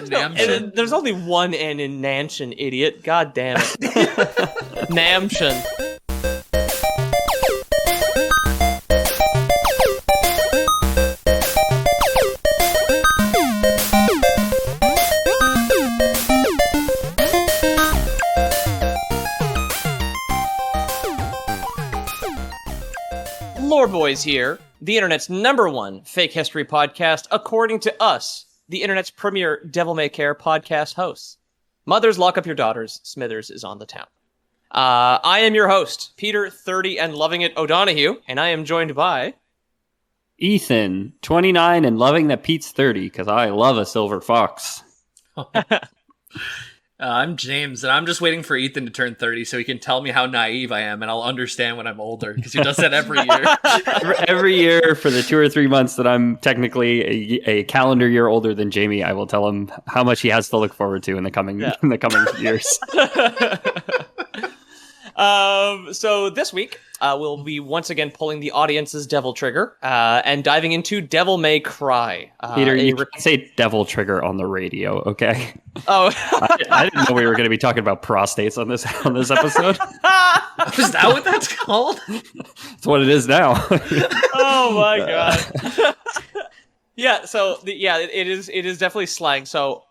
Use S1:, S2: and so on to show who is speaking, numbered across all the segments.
S1: Namshin.
S2: There's only one N in Nanshin, idiot. God damn it. Namshin. Lore Boys here, the internet's #1 fake history podcast, according to us, the internet's premier Devil May Care podcast hosts. Mothers, lock up your daughters. Smithers is on the town. I am your host, Peter, 30 and loving it O'Donohue, and I am joined by...
S3: Ethan, 29 and loving that Pete's 30, because I love a silver fox.
S1: I'm James, and I'm just waiting for Ethan to turn 30 so he can tell me how naive I am, and I'll understand when I'm older, because he does that every year.
S3: Every year for the 2 or 3 months that I'm technically a calendar year older than Jamie, I will tell him how much he has to look forward to in the coming years.
S2: So this week, we'll be once again pulling the audience's devil trigger and diving into Devil May Cry.
S3: Peter, you can't say devil trigger on the radio, okay?
S2: Oh,
S3: I didn't know we were going to be talking about prostates on this episode.
S1: Is that what that's called?
S3: That's what it is now.
S2: Oh my god. Yeah. So it is definitely slang. So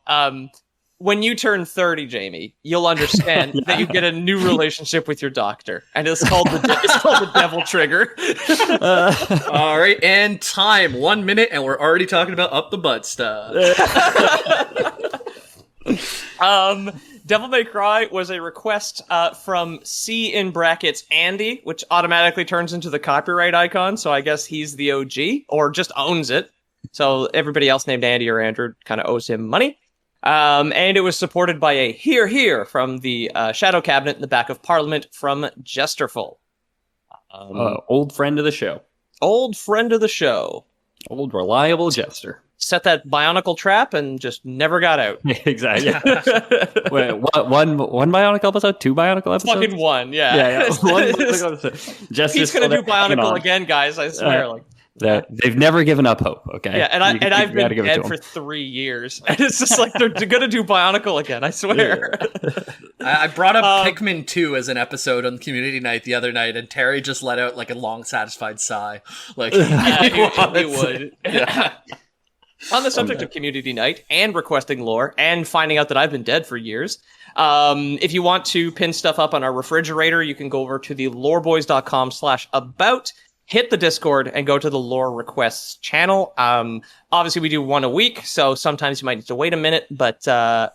S2: when you turn 30, Jamie, you'll understand that you get a new relationship with your doctor, and it's called the devil trigger.
S1: All right, and time 1 minute, and we're already talking about up the butt stuff.
S2: Devil May Cry was a request from C in brackets Andy, which automatically turns into the copyright icon. So I guess he's the OG, or just owns it. So everybody else named Andy or Andrew kind of owes him money. And it was supported by a hear hear from the Shadow Cabinet in the back of Parliament from Jesterful.
S3: Old friend of the show.
S2: Old friend of the show.
S3: Old reliable jester.
S2: Set that bionicle trap and just never got out.
S3: Exactly. Wait, one bionicle episode? 2 bionicle episodes?
S2: Fucking one, yeah.
S3: Yeah. One bionicle episode.
S2: He's gonna do bionicle again, guys, I swear.
S3: They've never given up hope, okay?
S2: Yeah, I've been dead for 3 years. And it's just like, they're gonna do bionicle again, I swear.
S1: Yeah. I brought up Pikmin 2 as an episode on Community Night the other night, and Terry just let out like a long, satisfied sigh. Like,
S2: yeah, he would. Yeah. On the subject of Community Night and requesting lore and finding out that I've been dead for years, if you want to pin stuff up on our refrigerator, you can go over to the loreboys.com/about, hit the Discord, and go to the lore requests channel. Obviously, we do one a week, so sometimes you might need to wait a minute, but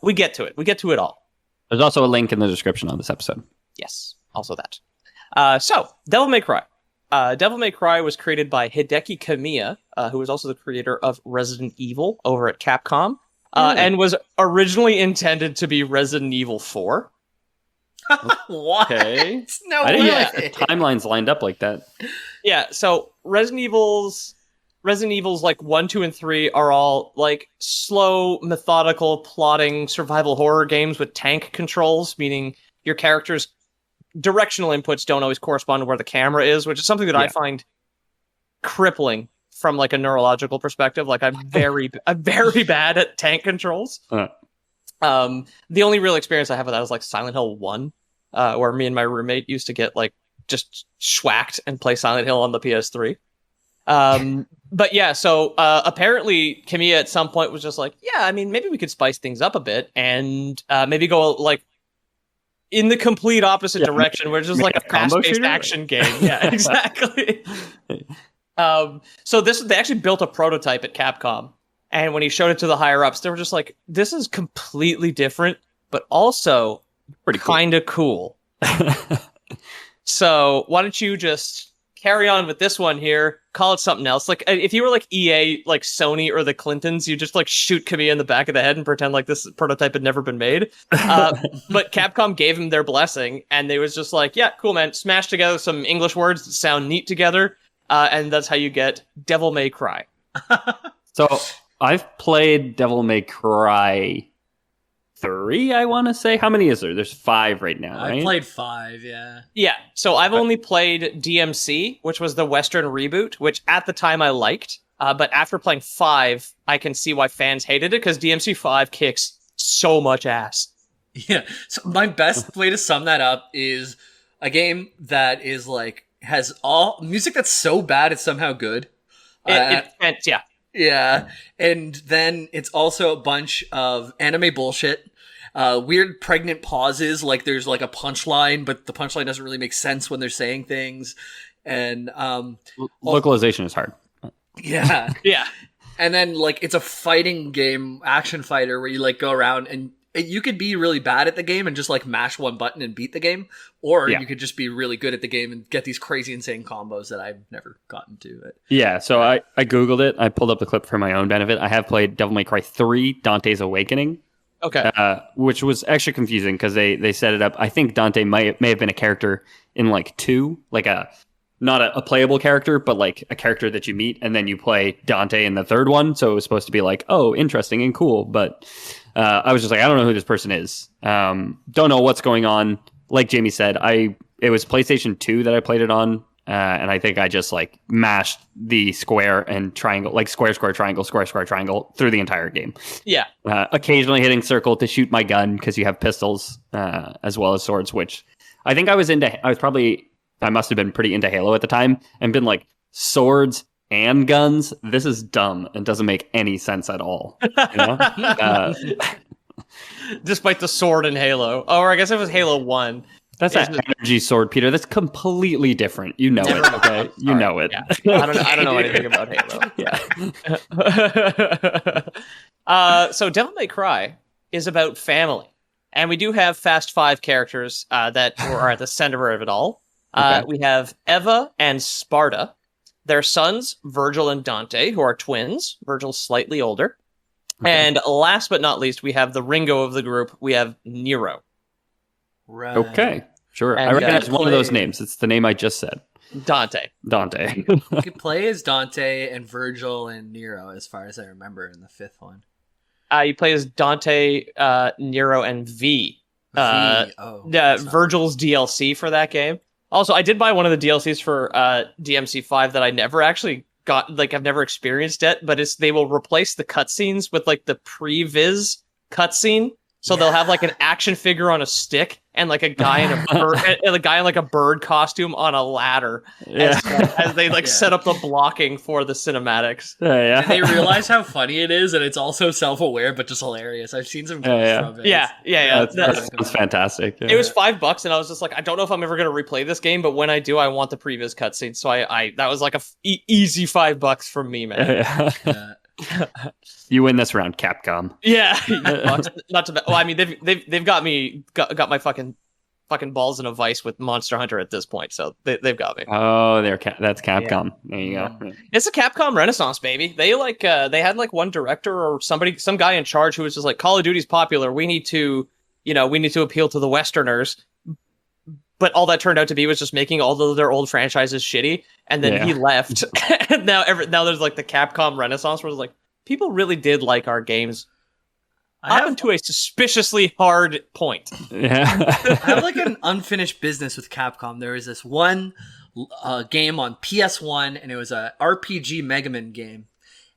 S2: we get to it. We get to it all.
S3: There's also a link in the description on this episode.
S2: Yes, also that. So, Devil May Cry. Devil May Cry was created by Hideki Kamiya, who was also the creator of Resident Evil over at Capcom, and was originally intended to be Resident Evil 4.
S1: What?
S3: Okay.
S1: No
S3: I didn't
S1: way.
S3: know the timelines lined up like that.
S2: Yeah, so Resident Evil's like 1, 2, and 3 are all like slow, methodical, plotting survival horror games with tank controls, meaning your character's directional inputs don't always correspond to where the camera is, which is something that I find crippling from like a neurological perspective. Like I'm very bad at tank controls. The only real experience I have with that is like Silent Hill 1, where me and my roommate used to get like just schwacked and play Silent Hill on the PS3. But yeah, so apparently Kamiya at some point was just like, yeah, I mean, maybe we could spice things up a bit and maybe go like in the complete opposite direction, where it's just like a fast-paced action game. Yeah, exactly. So they actually built a prototype at Capcom, and when he showed it to the higher-ups, they were just like, this is completely different, but also
S3: pretty
S2: kind of cool. So why don't you just carry on with this one here, call it something else. Like, if you were like EA, like Sony or the Clintons, you just like shoot Kamiya in the back of the head and pretend like this prototype had never been made. But Capcom gave him their blessing, and they was just like, yeah, cool, man. Smash together some English words that sound neat together, and that's how you get Devil May Cry.
S3: So I've played Devil May Cry 3, I want to say. How many is there? There's 5 right now, right?
S1: I played 5, yeah.
S2: Yeah, so I've only played DMC, which was the Western reboot, which at the time I liked. But after playing 5, I can see why fans hated it, because DMC5 kicks so much ass.
S1: Yeah. So my best way to sum that up is a game that is like has all music that's so bad it's somehow good.
S2: Yeah.
S1: Yeah. And then it's also a bunch of anime bullshit. Weird pregnant pauses, like there's like a punchline, but the punchline doesn't really make sense when they're saying things. And
S3: localization is hard.
S1: Yeah.
S2: Yeah.
S1: And then like it's a fighting game, action fighter, where you like go around and you could be really bad at the game and just like mash one button and beat the game, or you could just be really good at the game and get these crazy insane combos that I've never gotten to it.
S3: Yeah, so I googled it. I pulled up the clip for my own benefit. I have played Devil May Cry 3 Dante's Awakening.
S2: Okay.
S3: Which was extra confusing because they set it up. I think Dante may have been a character in like 2, like not a playable character, but like a character that you meet, and then you play Dante in the third one. So it was supposed to be like, oh, interesting and cool. But I was just like, I don't know who this person is. Don't know what's going on. Like Jamie said, it was PlayStation 2 that I played it on. And I think I just like mashed the square and triangle, like square, square, triangle, square, square, triangle through the entire game.
S2: Yeah.
S3: Occasionally hitting circle to shoot my gun because you have pistols as well as swords, which I think I must have been pretty into Halo at the time and been like, swords and guns? This is dumb and doesn't make any sense at all. You know?
S2: Despite the sword in Halo. Oh, or I guess it was Halo 1.
S3: That's an energy sword, Peter. That's completely different. You know it, okay? You know it.
S2: Yeah. I don't know anything about Halo. Yeah. So Devil May Cry is about family. And we do have Fast 5 characters that are at the center of it all. Okay. We have Eva and Sparta. Their sons, Virgil and Dante, who are twins. Virgil's slightly older. Okay. And last but not least, we have the Ringo of the group. We have Nero.
S1: Right.
S3: Okay. Sure. And I recognize one of those names. It's the name I just said.
S2: Dante.
S1: You could play as Dante and Virgil and Nero, as far as I remember, in the 5th one.
S2: You play as Dante, Nero, and V. Virgil's DLC for that game. Also, I did buy one of the DLCs for DMC5 that I never actually got, like I've never experienced yet, but they will replace the cutscenes with like the pre-viz cutscene. So they'll have like an action figure on a stick and like a guy in a bird, and a guy in like a bird costume on a ladder as they like set up the blocking for the cinematics.
S1: And they realize how funny it is, and it's also self-aware but just hilarious. I've seen some clips from it.
S3: That's fantastic.
S2: It was $5, and I was just like, I don't know if I'm ever going to replay this game, but when I do, I want the previous cutscene. So I that was like a easy $5 from me, man.
S3: You win this round, Capcom.
S2: Yeah, not to. Well, I mean, they've got me got my fucking balls in a vice with Monster Hunter at this point, so they've got me.
S3: Oh, that's Capcom. Yeah. There you go.
S2: It's a Capcom Renaissance, baby. They they had like one director or some guy in charge who was just like, Call of Duty's popular. We need to appeal to the Westerners. But all that turned out to be was just making all of their old franchises shitty, and then he left. And now there's like the Capcom Renaissance, where it's like people really did like our games. Up to a suspiciously hard point.
S1: Yeah. I have like an unfinished business with Capcom. There was this one game on PS1, and it was a RPG Mega Man game,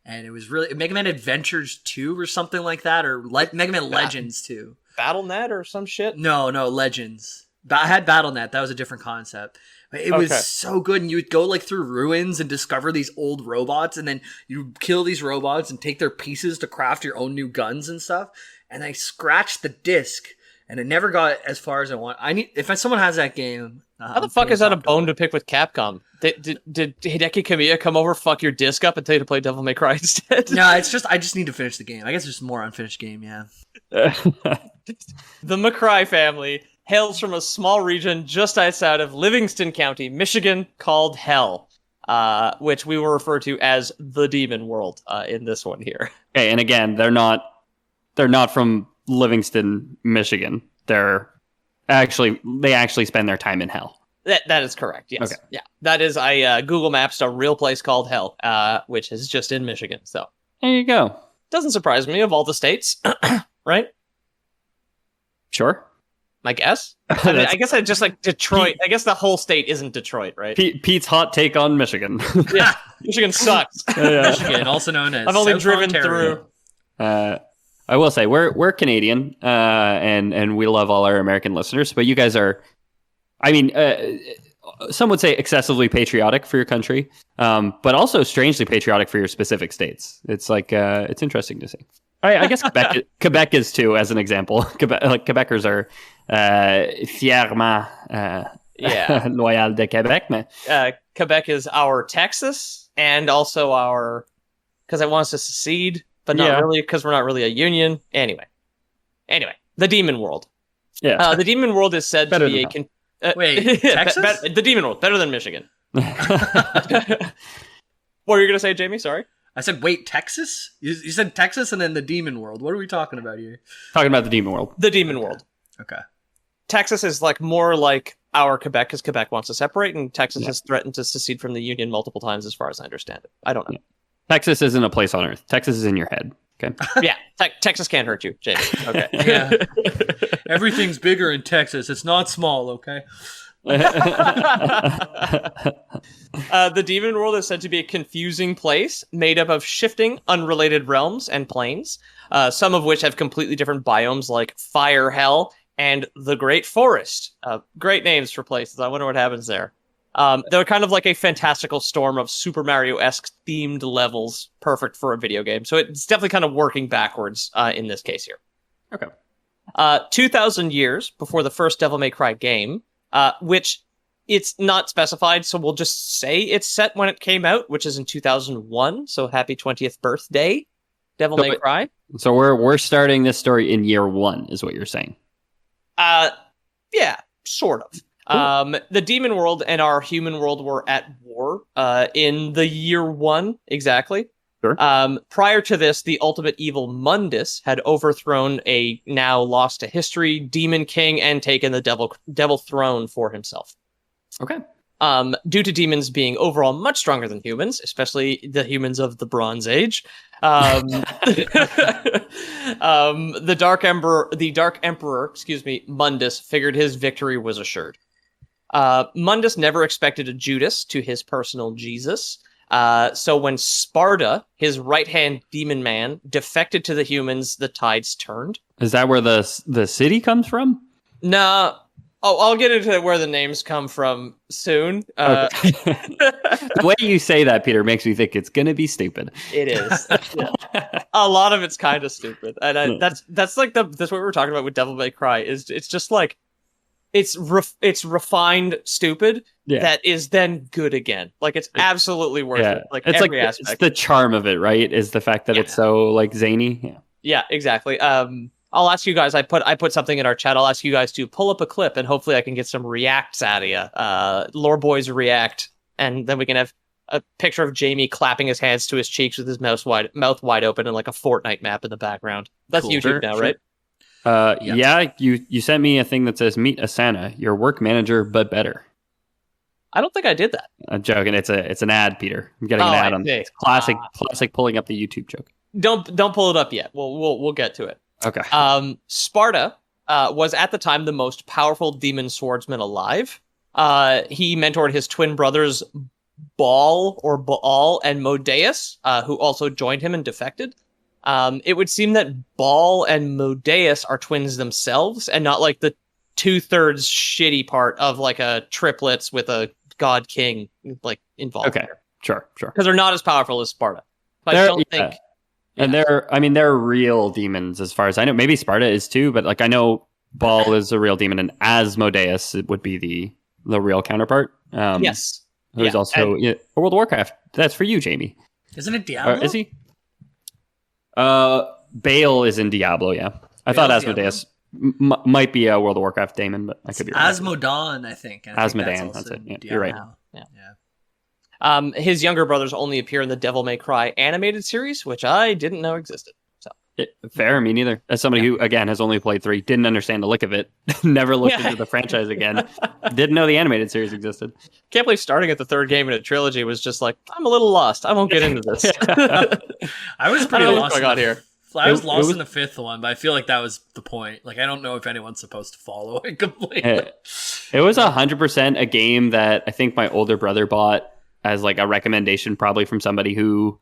S1: and it was really Mega Man Adventures 2 or something like that, or Mega Man Legends 2.
S2: BattleNet or some shit.
S1: No, Legends. I had BattleNet. That was a different concept. It was so good, and you would go like through ruins and discover these old robots, and then you kill these robots and take their pieces to craft your own new guns and stuff. And I scratched the disc, and it never got as far as I want. If someone has that game,
S2: how the fuck is that a bone to pick with Capcom? Did Hideki Kamiya come over, fuck your disc up, and tell you to play Devil May Cry instead?
S1: No, it's just I just need to finish the game. I guess there's more unfinished game. Yeah.
S2: The McCry family hails from a small region just outside of Livingston County, Michigan, called Hell, which we will refer to as the Demon World in this one here.
S3: Okay, and again, they're not from Livingston, Michigan. They actually spend their time in Hell.
S2: That is correct. Yes. Okay. Yeah. That is Google Maps a real place called Hell, which is just in Michigan. So
S3: there you go.
S2: Doesn't surprise me of all the states, right?
S3: Sure.
S2: I guess. I mean, I guess I just like Detroit. I guess the whole state isn't Detroit, right?
S3: Pete's hot take on Michigan.
S2: Yeah, Michigan sucks.
S1: Michigan, also known as
S2: I've only
S1: South
S2: driven
S1: Ontario.
S2: through.
S3: I will say we're Canadian, and we love all our American listeners, but you guys are, I mean, some would say excessively patriotic for your country, but also strangely patriotic for your specific states. It's like it's interesting to see. I guess Quebec is too, as an example. Quebecers are fièrement loyal de Quebec.
S2: Quebec is our Texas, and also our, because it wants to secede, but not really, because we're not really a union. Anyway, the Demon World.
S3: Yeah,
S2: the Demon World is said
S3: better
S2: to be
S1: wait, Texas?
S2: the Demon World, better than Michigan. What were you gonna say, Jamie? Sorry.
S1: I said, wait, Texas? You said Texas and then the Demon World. What are we talking about here?
S3: Talking about the Demon World.
S2: The Demon World.
S1: Okay.
S2: Texas is like more like our Quebec, because Quebec wants to separate, and Texas has threatened to secede from the Union multiple times, as far as I understand it. I don't know.
S3: Yeah. Texas isn't a place on Earth. Texas is in your head. Okay.
S2: Yeah, Texas can't hurt you, Jamie. Okay.
S1: Yeah. Everything's bigger in Texas. It's not small, okay?
S2: The Demon World is said to be a confusing place made up of shifting, unrelated realms and planes, some of which have completely different biomes, like Fire Hell and the Great Forest. Great names for places. I wonder what happens there. They're kind of like a fantastical storm of Super Mario-esque themed levels, perfect for a video game. So it's definitely kind of working backwards in this case here.
S3: Okay.
S2: 2,000 years before the first Devil May Cry game, which it's not specified, so we'll just say it's set when it came out, which is in 2001. So happy 20th birthday, Devil May Cry.
S3: So we're starting this story in year 1, is what you're saying.
S2: Yeah, sort of.
S3: Cool.
S2: The Demon World and our human world were at war in the year 1, exactly.
S3: Sure.
S2: Prior to this, the ultimate evil Mundus had overthrown a now lost to history demon king and taken the devil throne for himself.
S3: Okay.
S2: Due to demons being overall much stronger than humans, especially the humans of the Bronze Age, the Dark Emperor, Mundus, figured his victory was assured. Mundus never expected a Judas to his personal Jesus. So when Sparta, his right-hand demon man, defected to the humans, the tides turned.
S3: Is that where the city comes from?
S2: No. Oh, I'll get into where the names come from soon.
S3: Okay. The way you say that, Peter, makes me think it's going to be stupid.
S2: It is. Yeah. A lot of it's kind of stupid, and that's like that's what we were talking about with Devil May Cry. It's just like it's refined stupid that is then good again. Like it's absolutely worth it. Like
S3: it's
S2: every
S3: like
S2: aspect.
S3: It's the charm of it, right? Is the fact that it's so like zany.
S2: Yeah, exactly. I'll ask you guys. I put something in our chat. I'll ask you guys to pull up a clip, and hopefully I can get some reacts out of you. Lore Boys react, and then we can have a picture of Jamie clapping his hands to his cheeks with his mouth wide open, and like a Fortnite map in the background. That's cool. YouTube now, right?
S3: Yeah. You sent me a thing that says "Meet Asana, your work manager, but better."
S2: I don't think I did that.
S3: I'm joking. It's an ad, Peter. I'm getting an ad on it. Classic pulling up the YouTube joke.
S2: Don't pull it up yet. We'll get to it.
S3: Okay.
S2: Sparta was at the time the most powerful demon swordsman alive. He mentored his twin brothers Baal and Modeus, who also joined him and defected. It would seem that Baal and Modeus are twins themselves, and not like the 2/3 shitty part of like a triplets with a god king like involved.
S3: Okay, sure.
S2: Because they're not as powerful as Sparta. But I don't think.
S3: And they're real demons as far as I know. Maybe Sparta is too, but like I know Baal is a real demon, and Asmodeus would be the real counterpart.
S2: Yes.
S3: Who's also a World of Warcraft. That's for you, Jamie.
S1: Isn't it Diablo?
S3: Is he? Baal is in Diablo, yeah. I thought Asmodeus might be a World of Warcraft daemon, but I could be wrong.
S1: Asmodan, I think.
S3: Asmodan, that's it. Yeah, you're right.
S2: Yeah. His younger brothers only appear in the Devil May Cry animated series, which I didn't know existed. So
S3: fair, me neither. As somebody who, again, has only played 3, didn't understand the lick of it, never looked into the franchise again, didn't know the animated series existed.
S2: Can't believe starting at the 3rd game in a trilogy was just like, I'm a little lost. I won't get into this.
S1: I was pretty lost.
S2: Going on here.
S1: I was lost in the fifth one, but I feel like that was the point. Like, I don't know if anyone's supposed to follow it completely.
S3: It was 100% a game that I think my older brother bought as like a recommendation, probably from somebody who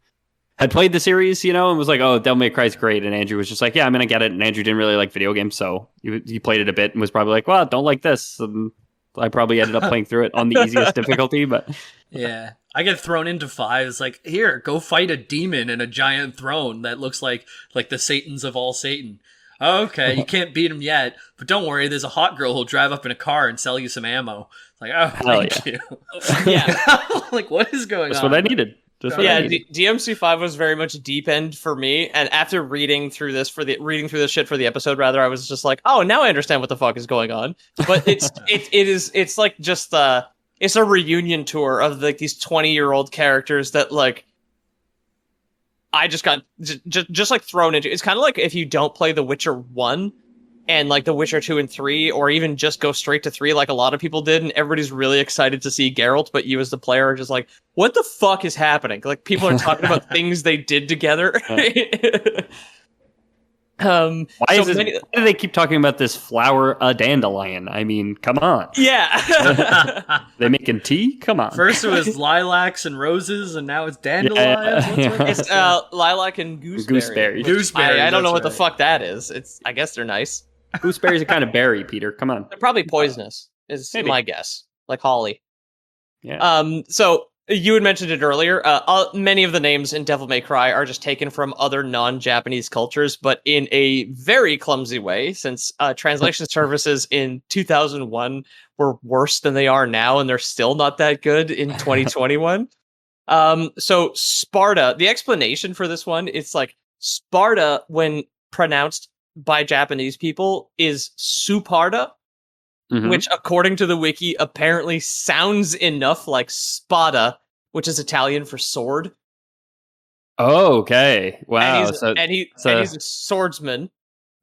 S3: had played the series, you know, and was like, "Oh, Devil May Cry's great." And Andrew was just like, "Yeah, I'm gonna get it." And Andrew didn't really like video games, so he played it a bit and was probably like, "Well, don't like this." And I probably ended up playing through it on the easiest difficulty, but
S1: yeah, I get thrown into 5. It's like, here, go fight a demon in a giant throne that looks like the Satans of all Satan. Oh, okay, you can't beat him yet, but don't worry, there's a hot girl who'll drive up in a car and sell you some ammo. It's like, oh, thank you.
S2: Yeah.
S1: Like, what is going on?
S3: That's what I needed.
S2: DMC5 was very much deep end for me, and after reading through this shit for the episode, rather, I was just like, oh, now I understand what the fuck is going on. But it's like just it's a reunion tour of like these 20-year-old characters that like I just got just like thrown into. It's kind of like if you don't play The Witcher 1 and like The Witcher 2 and 3, or even just go straight to 3 like a lot of people did, and everybody's really excited to see Geralt, but you as the player are just like, what the fuck is happening? Like, people are talking about things they did together.
S3: Why do they keep talking about this flower, a dandelion? I mean, come on.
S2: Yeah.
S3: They making tea? Come on.
S1: First it was lilacs and roses, and now it's dandelions.
S3: Yeah.
S2: It's lilac and gooseberry.
S1: Gooseberry.
S2: I don't know what the fuck that is. I guess they're nice.
S3: Gooseberry's a kind of berry, Peter. Come on.
S2: They're probably poisonous, is my guess. Like holly.
S3: Yeah.
S2: So you had mentioned it earlier. Many of the names in Devil May Cry are just taken from other non-Japanese cultures, but in a very clumsy way, since translation services in 2001 were worse than they are now, and they're still not that good in 2021. So Sparta, the explanation for this one, it's like Sparta, when pronounced by Japanese people, is Suparta, which, according to the wiki, apparently sounds enough like spada, which is Italian for sword.
S3: Oh, okay. Wow.
S2: And he's a swordsman.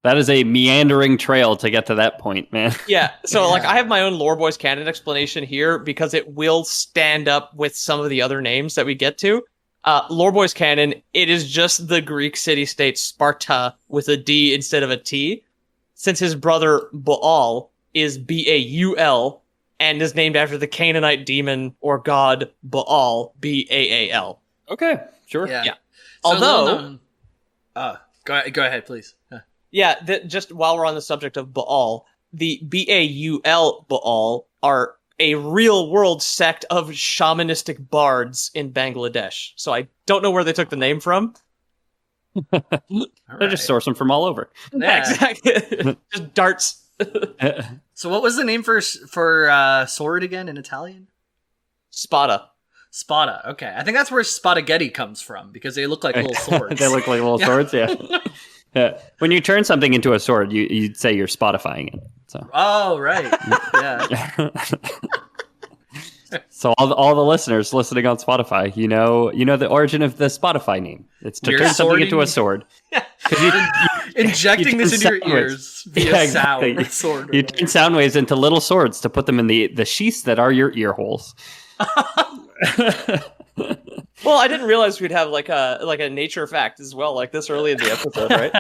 S3: That is a meandering trail to get to that point, man.
S2: Yeah. So, like, I have my own Lore Boys canon explanation here because it will stand up with some of the other names that we get to. Lore Boys canon, it is just the Greek city-state Sparta with a D instead of a T, since his brother Baal is Baul and is named after the Canaanite demon or god Baal, Baal.
S3: Okay, sure.
S2: Yeah.
S1: So
S2: Although,
S1: go ahead, please.
S2: Just while we're on the subject of Baal, the Baul Baal are a real-world sect of shamanistic bards in Bangladesh. So I don't know where they took the name from.
S3: They just source them from all over.
S2: Yeah, exactly. Just darts.
S1: So what was the name for sword again in Italian?
S2: Spada.
S1: Spada. Okay, I think that's where spaghetti comes from, because they look like little swords.
S3: They look like little swords. Yeah. When you turn something into a sword, you'd say you're spotifying it. So.
S1: Oh right. Yeah.
S3: So all the listeners listening on Spotify, you know the origin of the Spotify name. It's to turn something into a sword.
S1: Injecting this into your ears via sound. Sword.
S3: You turn sound waves into little swords to put them in the sheaths that are your ear holes.
S2: Well, I didn't realize we'd have like a nature fact as well, like this early in the episode, right?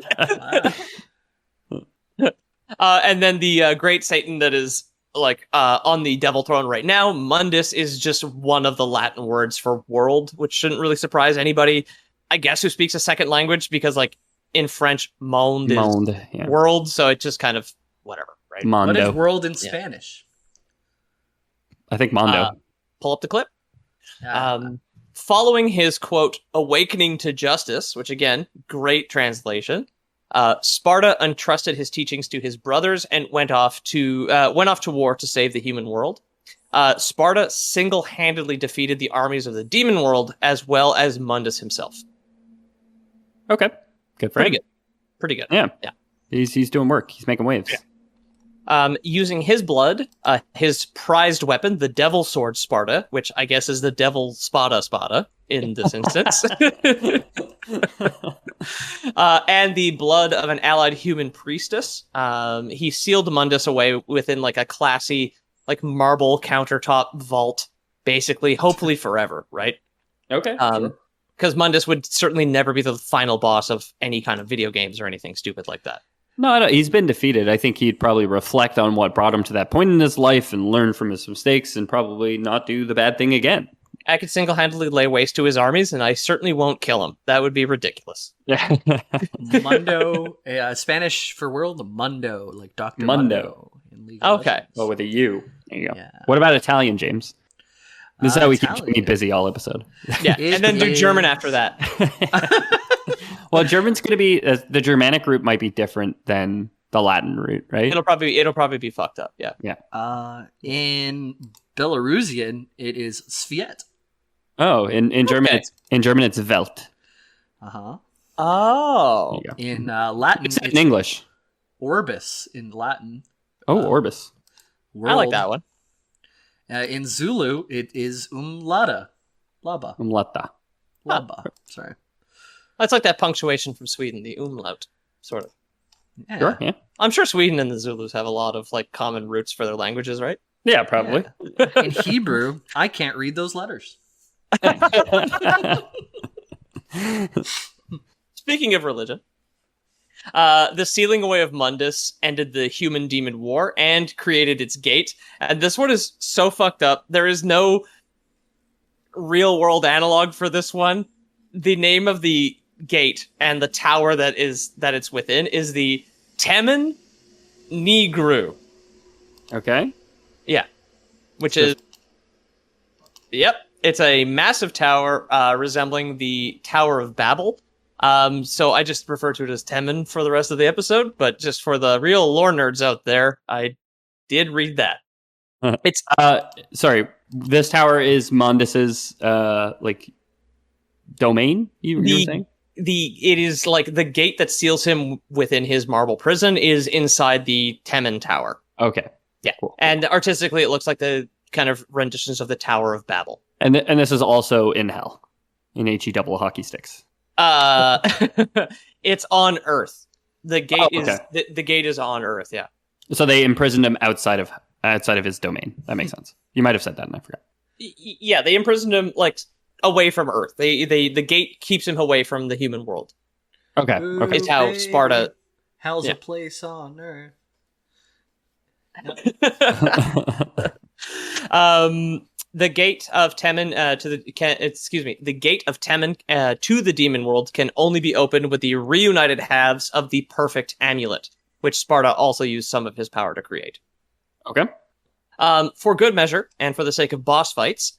S2: And then the great Satan that is on the devil throne right now, Mundus, is just one of the Latin words for world, which shouldn't really surprise anybody, I guess, who speaks a second language, because like in French, monde is world, so it's just kind of whatever, right?
S3: Mondo.
S1: What is world in Spanish?
S3: I think mondo.
S2: Pull up the clip. Following his, quote, awakening to justice, which again, great translation, Sparta entrusted his teachings to his brothers and went off to war to save the human world. Sparta single-handedly defeated the armies of the demon world as well as Mundus himself.
S3: Okay, good for him.
S2: Pretty good.
S3: Yeah. He's doing work. He's making waves.
S2: Yeah. Using his blood, his prized weapon, the Devil Sword Sparta, which I guess is the Devil Spada in this instance, and the blood of an allied human priestess, he sealed Mundus away within like a classy, like marble countertop vault, basically, hopefully forever, right?
S3: Okay.
S2: Sure. because Mundus would certainly never be the final boss of any kind of video games or anything stupid like that.
S3: No, I don't. He's been defeated. I think he'd probably reflect on what brought him to that point in his life and learn from his mistakes and probably not do the bad thing again.
S2: I could single-handedly lay waste to his armies, and I certainly won't kill him. That would be ridiculous.
S3: Yeah.
S1: Mundo, Spanish for world, Mundo, like Dr.
S3: Mundo.
S1: in League of
S2: Okay.
S1: Legends.
S3: Oh, with a U. There you go.
S1: Yeah.
S3: What about Italian, James? This is how we keep
S1: Italian.
S3: me busy all episode.
S2: Yeah,
S1: It
S2: and then do
S1: is-
S2: German after that.
S3: Well, German's going to be the Germanic route might be different than the Latin route, right?
S2: It'll probably be fucked up. Yeah.
S1: In Belarusian, it is Sviet.
S3: Oh, in German,
S2: Okay.
S3: it's Welt.
S1: Uh-huh.
S2: Oh.
S3: There you go.
S1: In Latin,
S3: It's in English.
S1: Orbis in Latin.
S3: Oh, Orbis.
S2: I like that one.
S1: In Zulu, it is Umlada. Laba.
S3: Umlata.
S1: Laba. Sorry.
S2: That's like that punctuation from Sweden, the umlaut, sort of.
S1: Yeah.
S3: Sure, yeah.
S2: I'm sure Sweden and the Zulus have a lot of like common roots for their languages, right?
S3: Yeah, probably.
S1: In Hebrew, I can't read those letters.
S2: Speaking of religion, the sealing away of Mundus ended the human-demon war and created its gate. And this one is so fucked up. There is no real-world analog for this one. The name of the gate and the tower that it's within is the Temen Negru.
S3: Okay.
S2: Yeah, which is it's a massive tower resembling the Tower of Babel. So I just refer to it as Temen for the rest of the episode, but just for the real lore nerds out there, I did read that. It's
S3: sorry. This tower is Mondus's like domain. You were saying?
S2: It is like the gate that seals him within his marble prison is inside the Temen Tower.
S3: Okay.
S2: Yeah,
S3: Cool.
S2: and artistically, it looks like the kind of renditions of the Tower of Babel.
S3: And this is also in hell, in HE double hockey sticks.
S2: It's on Earth. The gate
S3: okay.
S2: is the gate is on Earth. Yeah.
S3: So they imprisoned him outside of his domain. That makes sense. You might have said that, and I forgot.
S2: Yeah, they imprisoned him like away from Earth. The gate keeps him away from the human world.
S3: Okay.
S1: Ooh,
S3: Okay.
S2: It's how
S1: baby,
S2: Sparta.
S1: Hell's
S2: Yeah.
S1: a place on earth.
S2: The gate of Temen the gate of Temen to the demon world can only be opened with the reunited halves of the perfect amulet, which Sparta also used some of his power to create.
S3: Okay.
S2: For good measure, and for the sake of boss fights,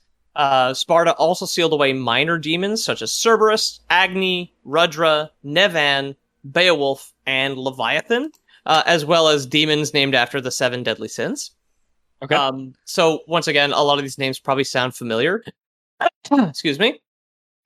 S2: Sparta also sealed away minor demons such as Cerberus, Agni, Rudra, Nevan, Beowulf, and Leviathan, as well as demons named after the 7 deadly sins.
S3: Okay.
S2: So once again, a lot of these names probably sound familiar. Excuse me.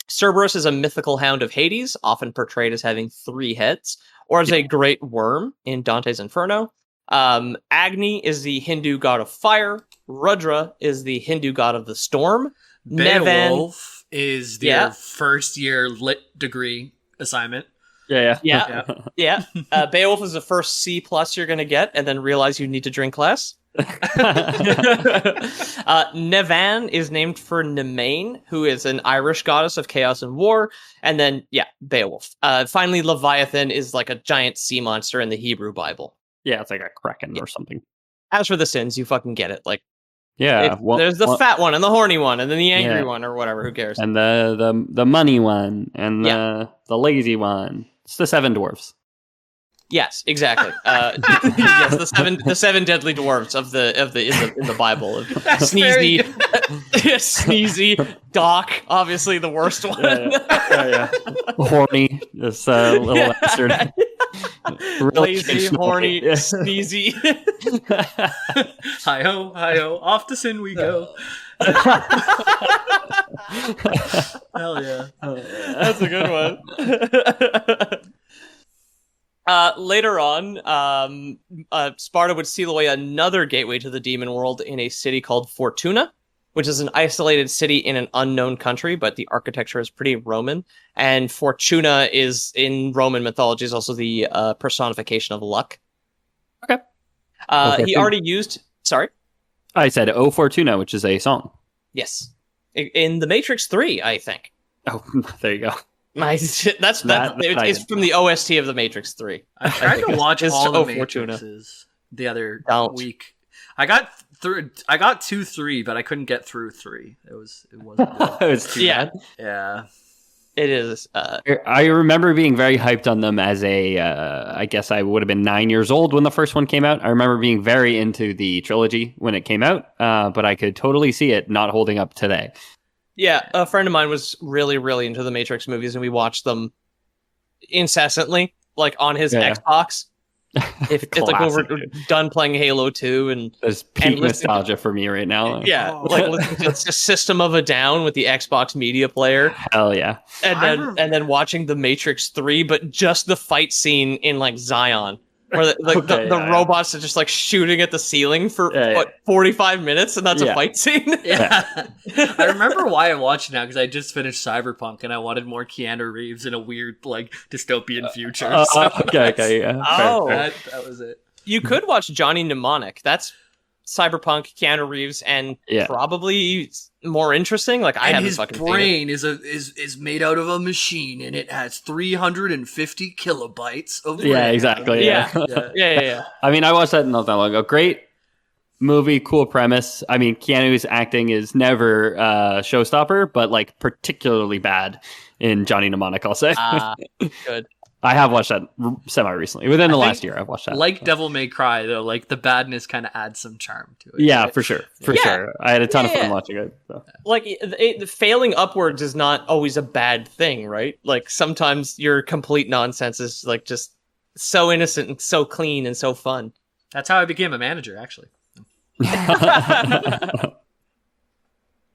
S2: Cerberus is a mythical hound of Hades, often portrayed as having 3 heads, or as a great worm in Dante's Inferno. Agni is the Hindu god of fire. Rudra is the Hindu god of the storm.
S1: Beowulf is their
S2: Yeah.
S1: first year lit degree assignment.
S3: Yeah.
S2: Yeah. Beowulf is the first C+ you're going to get, and then realize you need to drink less. Nevan is named for Nemain, who is an Irish goddess of chaos and war. And then, Beowulf. Finally, Leviathan is like a giant sea monster in the Hebrew Bible.
S3: Yeah, it's like a kraken or something.
S2: As for the sins, you fucking get it. Like,
S3: Yeah.
S2: there's the fat one and the horny one, and then the angry
S3: Yeah.
S2: one, or whatever. Who cares?
S3: And the money one and the lazy one. It's the 7 dwarfs.
S2: Yes, exactly. Yes, the seven deadly dwarves of in the Bible. Sneezy, Sneezy, Doc, obviously the worst one.
S3: Yeah. Horny, this little bastard.
S2: Lazy, horny, sneezy.
S1: Hi ho, off to sin we go. Hell yeah.
S2: That's a good one. Later on, Sparta would seal away another gateway to the demon world in a city called Fortuna, which is an isolated city in an unknown country, but the architecture is pretty Roman. And Fortuna is, in Roman mythology, is also the personification of luck.
S3: Okay.
S2: He already used... Sorry?
S3: I said O Fortuna, which is a song.
S2: Yes. In The Matrix 3, I think.
S3: Oh, there you go.
S2: Nice. It's from the OST of The Matrix 3.
S1: I tried to watch all the
S2: Fortuna.
S1: Matrixes the other week. I got 2, 3, but I couldn't get through 3. It wasn't good.
S3: It was too bad.
S1: Yeah.
S2: It is.
S3: I remember being very hyped on them as I guess I would have been 9 years old when the first one came out. I remember being very into the trilogy when it came out, but I could totally see it not holding up today.
S2: Yeah, a friend of mine was really, really into the Matrix movies, and we watched them incessantly, like on his Xbox. If like when we're done playing Halo 2, and
S3: there's peak nostalgia for me right now.
S2: Yeah, like listening to System of a Down with the Xbox Media Player.
S3: Hell yeah!
S2: And then watching the Matrix 3, but just the fight scene in like Zion, where the robots are just like shooting at the ceiling for 45 minutes, and that's a fight scene.
S1: Yeah, I remember why I watched it now, because I just finished Cyberpunk and I wanted more Keanu Reeves in a weird like dystopian future.
S3: Okay, yeah.
S1: That was it.
S2: You could watch Johnny Mnemonic. That's Cyberpunk, Keanu Reeves, and probably more interesting. Like his
S1: brain is made out of a machine, and it has 350 kilobytes of RAM.
S3: Yeah, exactly.
S2: Yeah.
S3: I mean, I watched that not that long ago. Great movie, cool premise. I mean, Keanu's acting is never showstopper, but like particularly bad in Johnny Mnemonic, I'll say.
S2: Good.
S3: I have watched that semi-recently. Within the last year, I've watched that.
S1: Like Devil May Cry, though, like the badness kind of adds some charm to it.
S3: Yeah,
S1: right?
S3: for sure. I had a ton of fun watching it. So.
S2: Like, failing upwards is not always a bad thing, right? Like, sometimes your complete nonsense is, like, just so innocent and so clean and so fun.
S1: That's how I became a manager, actually.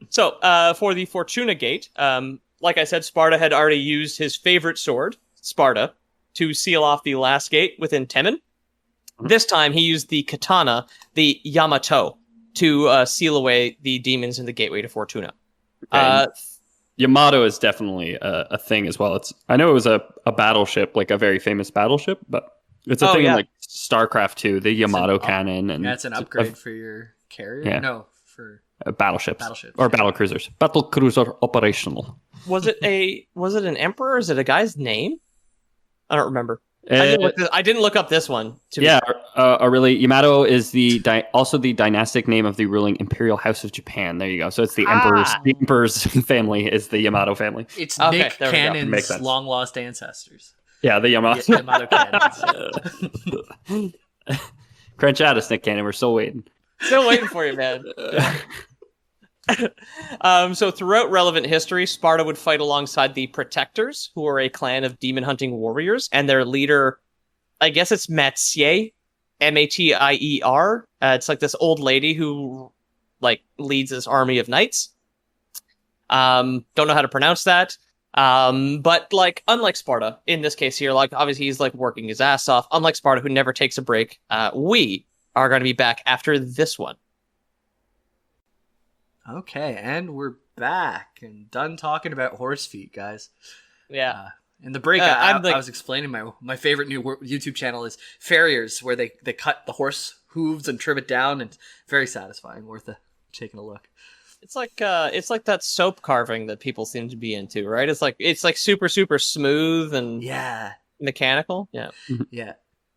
S2: So, for the Fortuna Gate, like I said, Sparta had already used his favorite sword, Sparta, to seal off the last gate within Temen. This time he used the katana, the Yamato, to seal away the demons in the gateway to Fortuna.
S3: Yamato is definitely a thing as well. I know it was a battleship, like a very famous battleship, but it's a thing in like StarCraft 2, the Yamato cannon. And
S1: that's an upgrade for your carrier?
S3: Yeah.
S1: No, for
S3: battleships. Or battle cruisers. Battle cruiser operational.
S2: Was it an emperor? Is it a guy's name? I don't remember. I didn't look up this one.
S3: Really, Yamato is also the dynastic name of the ruling imperial house of Japan. There you go. So it's the emperor's family is the Yamato family.
S1: It's Nick Cannon's long lost ancestors.
S3: Yeah, the Yamato.
S1: Yamato Cannons.
S3: Crunch at us, Nick Cannon. We're still waiting.
S2: Still waiting for you, man. So throughout relevant history, Sparta would fight alongside the Protectors, who are a clan of demon-hunting warriors, and their leader, I guess it's Matier, Matier. It's like this old lady who, like, leads this army of knights. Don't know how to pronounce that. But, like, unlike Sparta, in this case here, like, obviously he's, like, working his ass off. Unlike Sparta, who never takes a break, we are going to be back after this one.
S1: Okay, and we're back and done talking about horse feet, guys.
S2: Yeah.
S1: In the break, I was explaining my favorite new YouTube channel is Farriers, where they cut the horse hooves and trim it down, and it's very satisfying, worth taking a look.
S2: It's like that soap carving that people seem to be into, right? It's like super, super smooth and mechanical. Yeah.
S1: Yeah.
S2: I've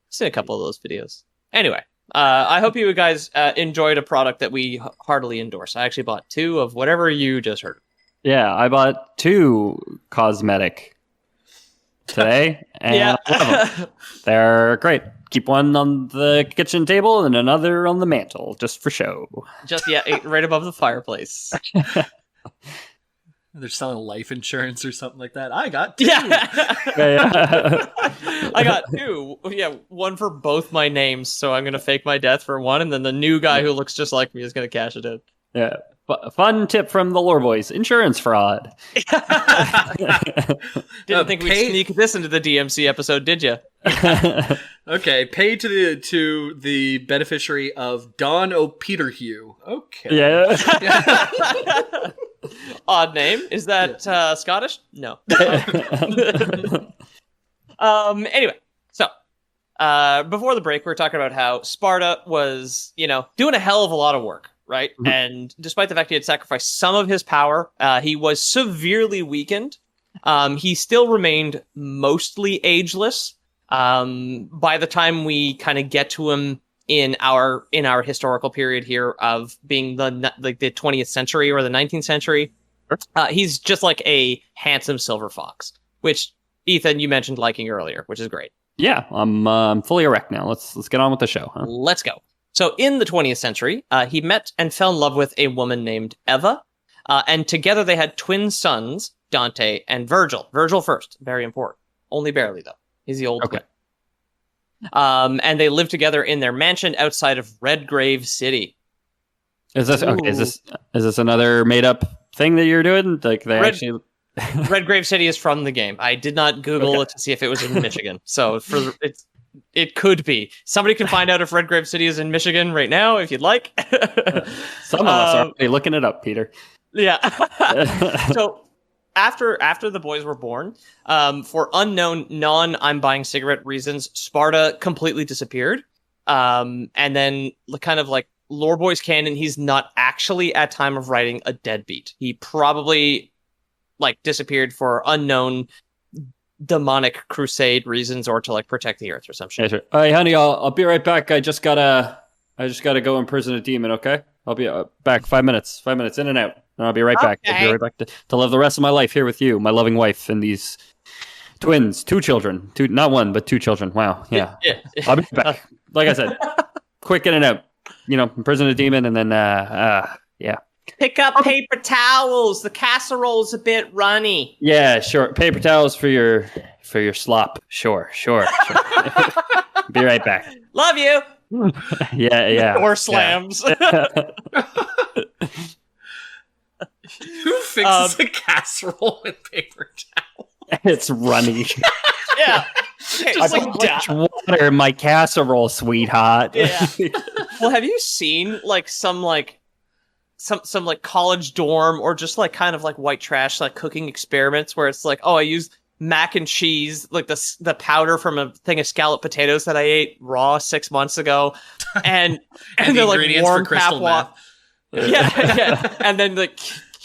S2: seen a couple of those videos. Anyway. I hope you guys enjoyed a product that we heartily endorse. I actually bought 2 of whatever you just heard.
S3: Yeah, I bought 2 cosmetic today, and I love them. They're great. Keep one on the kitchen table and another on the mantle, just for show.
S2: Just right above the fireplace.
S1: They're selling life insurance or something like that. I got 2.
S2: I got 2. Yeah, one for both my names. So I'm going to fake my death for one. And then the new guy who looks just like me is going to cash it in.
S3: Yeah. Fun tip from the lore boys. Insurance fraud.
S2: Didn't think we'd sneak this into the DMC episode, did you?
S1: Okay. Pay to the beneficiary of Don O'Peterhue. Okay.
S3: Yeah.
S2: Odd name. Is that Scottish? No. Anyway, so before the break, we were talking about how Sparta was, doing a hell of a lot of work, right? Mm-hmm. And despite the fact he had sacrificed some of his power, he was severely weakened He still remained mostly ageless. By the time we kind of get to him in our historical period here of being the 20th century or the 19th century, he's just like a handsome silver fox, which Ethan, you mentioned liking earlier, which is great.
S3: Yeah, I'm fully erect now. Let's get on with the show. Huh?
S2: Let's go. So in the 20th century, he met and fell in love with a woman named Eva, and together they had twin sons, Dante and Virgil. Virgil first, very important. Only barely though. He's the old twin. And they lived together in their mansion outside of Redgrave City.
S3: Is this okay? Is this another made up thing that you're doing? Like they actually.
S2: Redgrave City is from the game. I did not Google it to see if it was in Michigan. So it could be. Somebody can find out if Redgrave City is in Michigan right now, if you'd like.
S3: Some of us are already looking it up, Peter.
S2: Yeah. So after the boys were born, for unknown I'm buying cigarette reasons, Sparta completely disappeared. And then kind of like Lore Boys canon, he's not actually at time of writing a deadbeat. He probably like disappeared for unknown demonic crusade reasons or to like protect the earth or some shit.
S3: Yeah, sure. Hey honey, I'll be right back. I just gotta go imprison a demon, okay? I'll be back 5 minutes. 5 minutes in and out. And I'll be right back. I'll be right back to live the rest of my life here with you, my loving wife, and these twins, 2 children. Not one, but 2 children. Wow. Yeah. I'll be back. Like I said, quick in and out. Imprison a demon and then yeah.
S2: Pick up paper towels. The casserole's a bit runny.
S3: Yeah, sure. Paper towels for your slop. Sure. Be right back.
S2: Love you.
S3: Yeah.
S2: Door slams.
S3: Yeah.
S1: Who fixes a casserole with paper towel?
S3: It's runny.
S2: Yeah.
S3: I put much water in my casserole, sweetheart.
S2: Yeah. Well, have you seen like some college dorm or just like kind of like white trash like cooking experiments where it's like, oh, I used mac and cheese, like the powder from a thing of scalloped potatoes that I ate raw 6 months ago, and they're like warm tap water. Yeah, and then like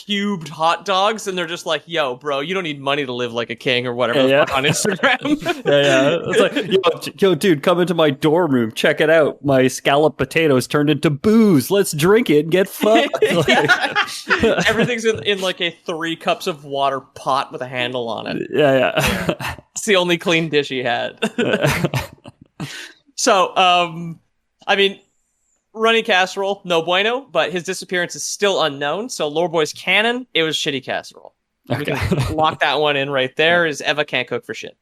S2: cubed hot dogs, and they're just like, yo, bro, you don't need money to live like a king or whatever on Instagram.
S3: Yeah. It's like, yo, dude, come into my dorm room, check it out. My scalloped potatoes turned into booze. Let's drink it and get fucked.
S2: Everything's in like a 3 cups of water pot with a handle on it.
S3: Yeah.
S2: It's the only clean dish he had. So, I mean, runny casserole, no bueno, but his disappearance is still unknown. So Lore Boys canon, it was shitty casserole. Okay. We can lock that one in right there. Is Eva can't cook for shit.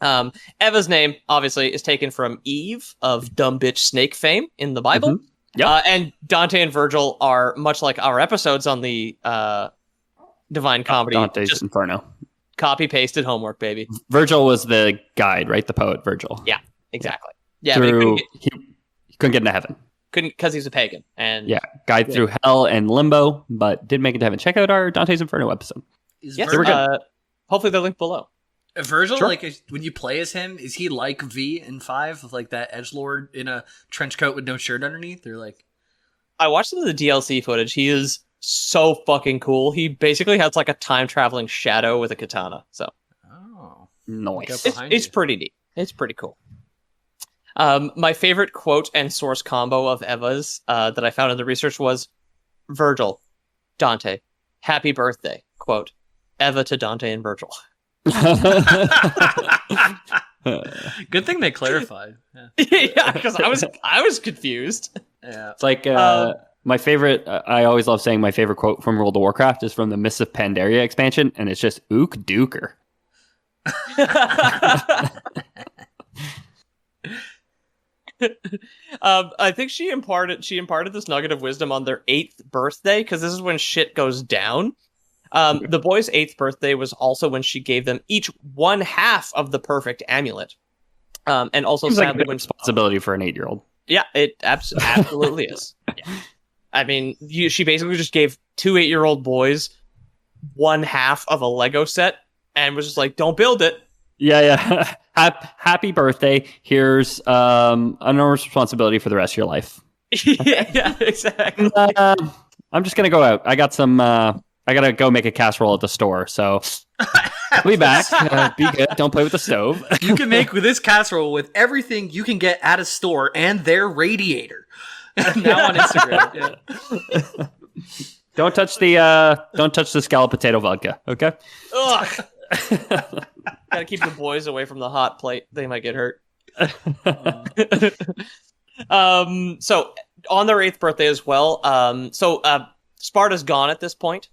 S2: Eva's name, obviously, is taken from Eve of dumb bitch snake fame in the Bible.
S3: Mm-hmm. Yep.
S2: And Dante and Virgil are much like our episodes on the Divine Comedy.
S3: Dante's Inferno.
S2: Copy-pasted homework, baby.
S3: Virgil was the guide, right? The poet Virgil.
S2: Yeah, exactly. Yeah,
S3: he couldn't get into heaven.
S2: Couldn't because he's a pagan. And
S3: guide through hell and limbo, but did make it to heaven. Check out our Dante's Inferno episode.
S2: Hopefully they're linked below.
S1: Virgil, like when you play as him, is he like V in 5 with like that edgelord in a trench coat with no shirt underneath? They're like,
S2: I watched some of the DLC footage. He is so fucking cool. He basically has like a time traveling shadow with a katana. So,
S3: nice.
S2: It's pretty neat. It's pretty cool. My favorite quote and source combo of Eva's that I found in the research was Virgil, Dante, happy birthday. Quote, Eva to Dante and Virgil.
S1: Good thing they clarified.
S2: Yeah, because I was confused.
S1: Yeah,
S3: it's like my favorite. I always love saying my favorite quote from World of Warcraft is from the Mists of Pandaria expansion, and it's just "Ook Duker."
S2: I think she imparted this nugget of wisdom on their 8th birthday, because this is when shit goes down. The boys' 8th birthday was also when she gave them each 1/2 of the perfect amulet. And also
S3: seems
S2: sadly
S3: like a responsibility for an 8-year-old.
S2: Yeah, it absolutely is. Yeah. I mean, she basically just gave 2 8-year-old boys 1/2 of a Lego set and was just like, don't build it.
S3: Yeah. Happy birthday. Here's enormous responsibility for the rest of your life.
S2: Yeah, exactly.
S3: I'm just gonna go out. I got some. I gotta go make a casserole at the store. So We'll be back. Be good. Don't play with the stove.
S1: You can make with this casserole with everything you can get at a store and their radiator.
S2: Now on Instagram. Yeah.
S3: Don't touch the scallop potato vodka. Okay.
S2: Ugh. Gotta keep the boys away from the hot plate. They might get hurt. So on their 8th birthday as well. Sparta's gone at this point.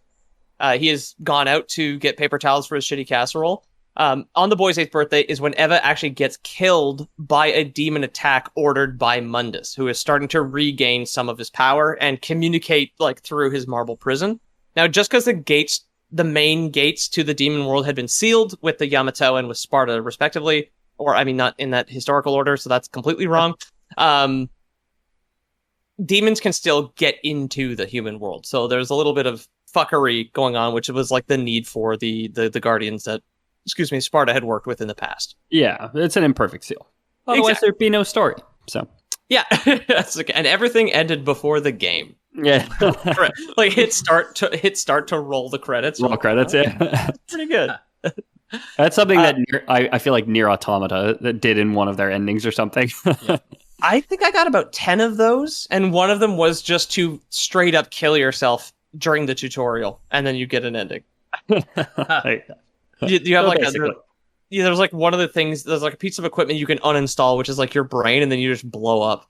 S2: He has gone out to get paper towels for his shitty casserole. On the boy's 8th birthday is when Eva actually gets killed by a demon attack ordered by Mundus, who is starting to regain some of his power and communicate like through his marble prison. Now, just because the main gates to the demon world had been sealed with the Yamato and with Sparta, respectively, or I mean, not in that historical order, so that's completely wrong. Demons can still get into the human world, so there's a little bit of fuckery going on, which was like the need for the guardians that, Sparta had worked with in the past.
S3: Yeah, it's an imperfect seal. Otherwise, there'd be no story. So
S2: yeah, and everything ended before the game.
S3: Yeah,
S2: like hit start to roll the credits.
S3: Roll credits, yeah,
S2: pretty good.
S3: That's something that I feel like Nier Automata that did in one of their endings or something.
S2: Yeah. I think I got about 10 of those, and one of them was just to straight up kill yourself during the tutorial, and then you get an ending. You have like there's like one of the things, there's like a piece of equipment you can uninstall, which is like your brain, and then you just blow up.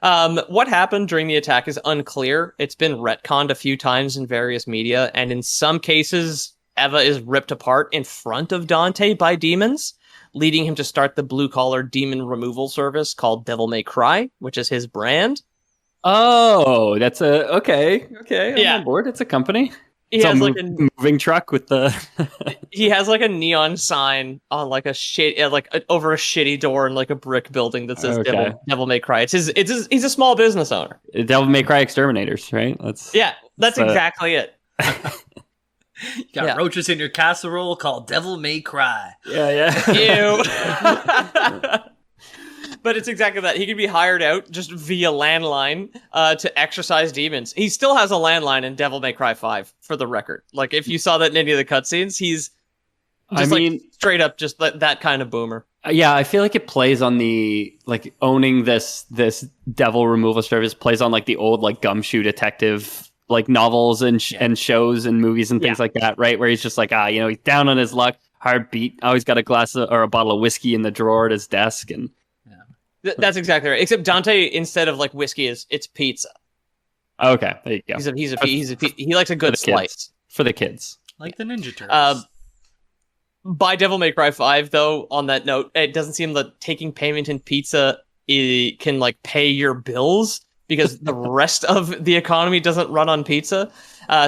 S2: What happened during the attack is unclear. It's been retconned a few times in various media, and in some cases, Eva is ripped apart in front of Dante by demons, leading him to start the blue-collar demon removal service called Devil May Cry, which is his brand.
S3: Oh, that's okay. I'm on board. It's a company.
S2: He has like a
S3: moving truck with the.
S2: He has like a neon sign on like a over a shitty door in like a brick building that says Devil May Cry. He's a small business owner.
S3: Devil May Cry Exterminators, right?
S2: That's exactly it.
S1: You got roaches in your casserole called Devil May Cry.
S3: Yeah.
S2: Ew. But it's exactly that. He could be hired out just via landline to exorcise demons. He still has a landline in Devil May Cry 5, for the record. Like, if you saw that in any of the cutscenes, he's just straight up just that kind of boomer.
S3: Yeah, I feel like it plays on the, like, owning this devil removal service plays on, like, the old, like, Gumshoe Detective, like, novels and shows and movies and things like that, right? Where he's just like, he's down on his luck, heartbeat, always got a glass or a bottle of whiskey in the drawer at his desk, and...
S2: That's exactly right. Except Dante, instead of like whiskey, it's pizza.
S3: Okay, there you go.
S2: He likes a good slice
S3: for the kids,
S1: like the Ninja Turtles.
S2: By Devil May Cry 5, though, on that note, it doesn't seem that taking payment in pizza can like pay your bills because the rest of the economy doesn't run on pizza.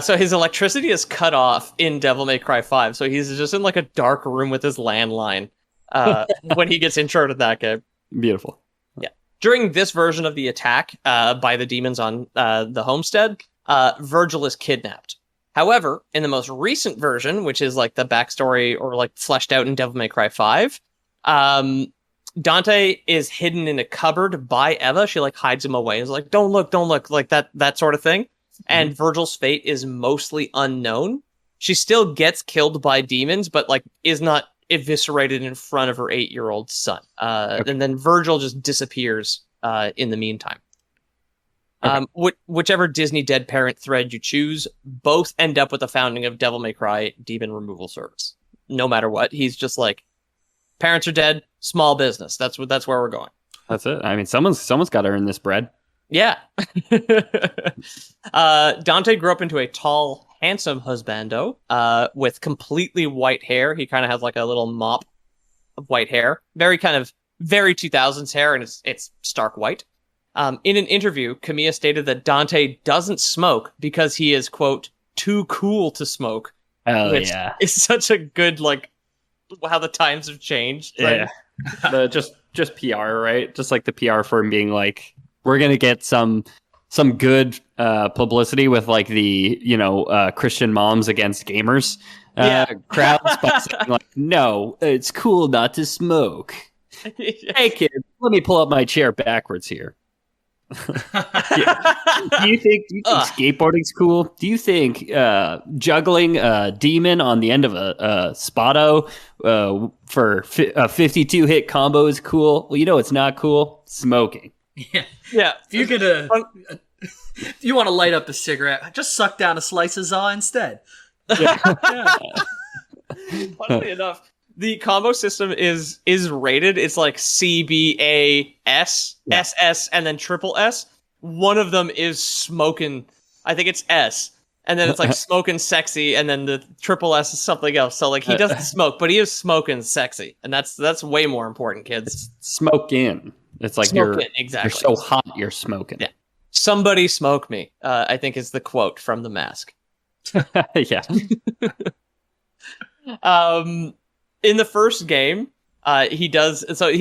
S2: So his electricity is cut off in Devil May Cry 5. So he's just in like a dark room with his landline when he gets introed to that game.
S3: Beautiful.
S2: During this version of the attack by the demons on the homestead, Virgil is kidnapped. However, in the most recent version, which is like the backstory or like fleshed out in Devil May Cry 5, Dante is hidden in a cupboard by Eva. She like hides him away. It's like, don't look, like that sort of thing. Mm-hmm. And Virgil's fate is mostly unknown. She still gets killed by demons, but like is not eviscerated in front of her 8-year-old son. And then Virgil just disappears in the meantime. Whichever Disney dead parent thread you choose, both end up with the founding of Devil May Cry Demon Removal Service. No matter what, he's just like, parents are dead, small business. That's where we're going.
S3: That's it. I mean, someone's got to earn this bread.
S2: Yeah. Dante grew up into a tall, handsome husbando with completely white hair. He kind of has like a little mop of white hair. Very 2000s hair, and it's stark white. In an interview, Kamiya stated that Dante doesn't smoke because he is, quote, too cool to smoke.
S3: Oh, yeah.
S2: It's such a good, like, how the times have changed.
S3: Yeah. Just PR, right? Just like the PR for him being like, we're going to get some good publicity with like the, Christian moms against gamers crowds by saying like, no, it's cool not to smoke. Hey, kid, let me pull up my chair backwards here. Do you think skateboarding's cool? Do you think juggling a demon on the end of a Spotto for a 52 hit combo is cool? Well, you know it's not cool. Smoking.
S1: Yeah. If you could, if you want to light up a cigarette, just suck down a slice of Zaw instead.
S2: Yeah. Funnily enough, the combo system is rated. It's like CBAS, SS, and then triple S. One of them is smoking. I think it's S. And then it's like smoking sexy, and then the triple S is something else. So like he doesn't smoke, but he is smoking sexy, and that's way more important, kids.
S3: It's smoking. It's like
S2: exactly.
S3: You're so hot, you're smoking.
S2: Yeah. Somebody smoke me. I think is the quote from The Mask.
S3: Yeah.
S2: In the first game, he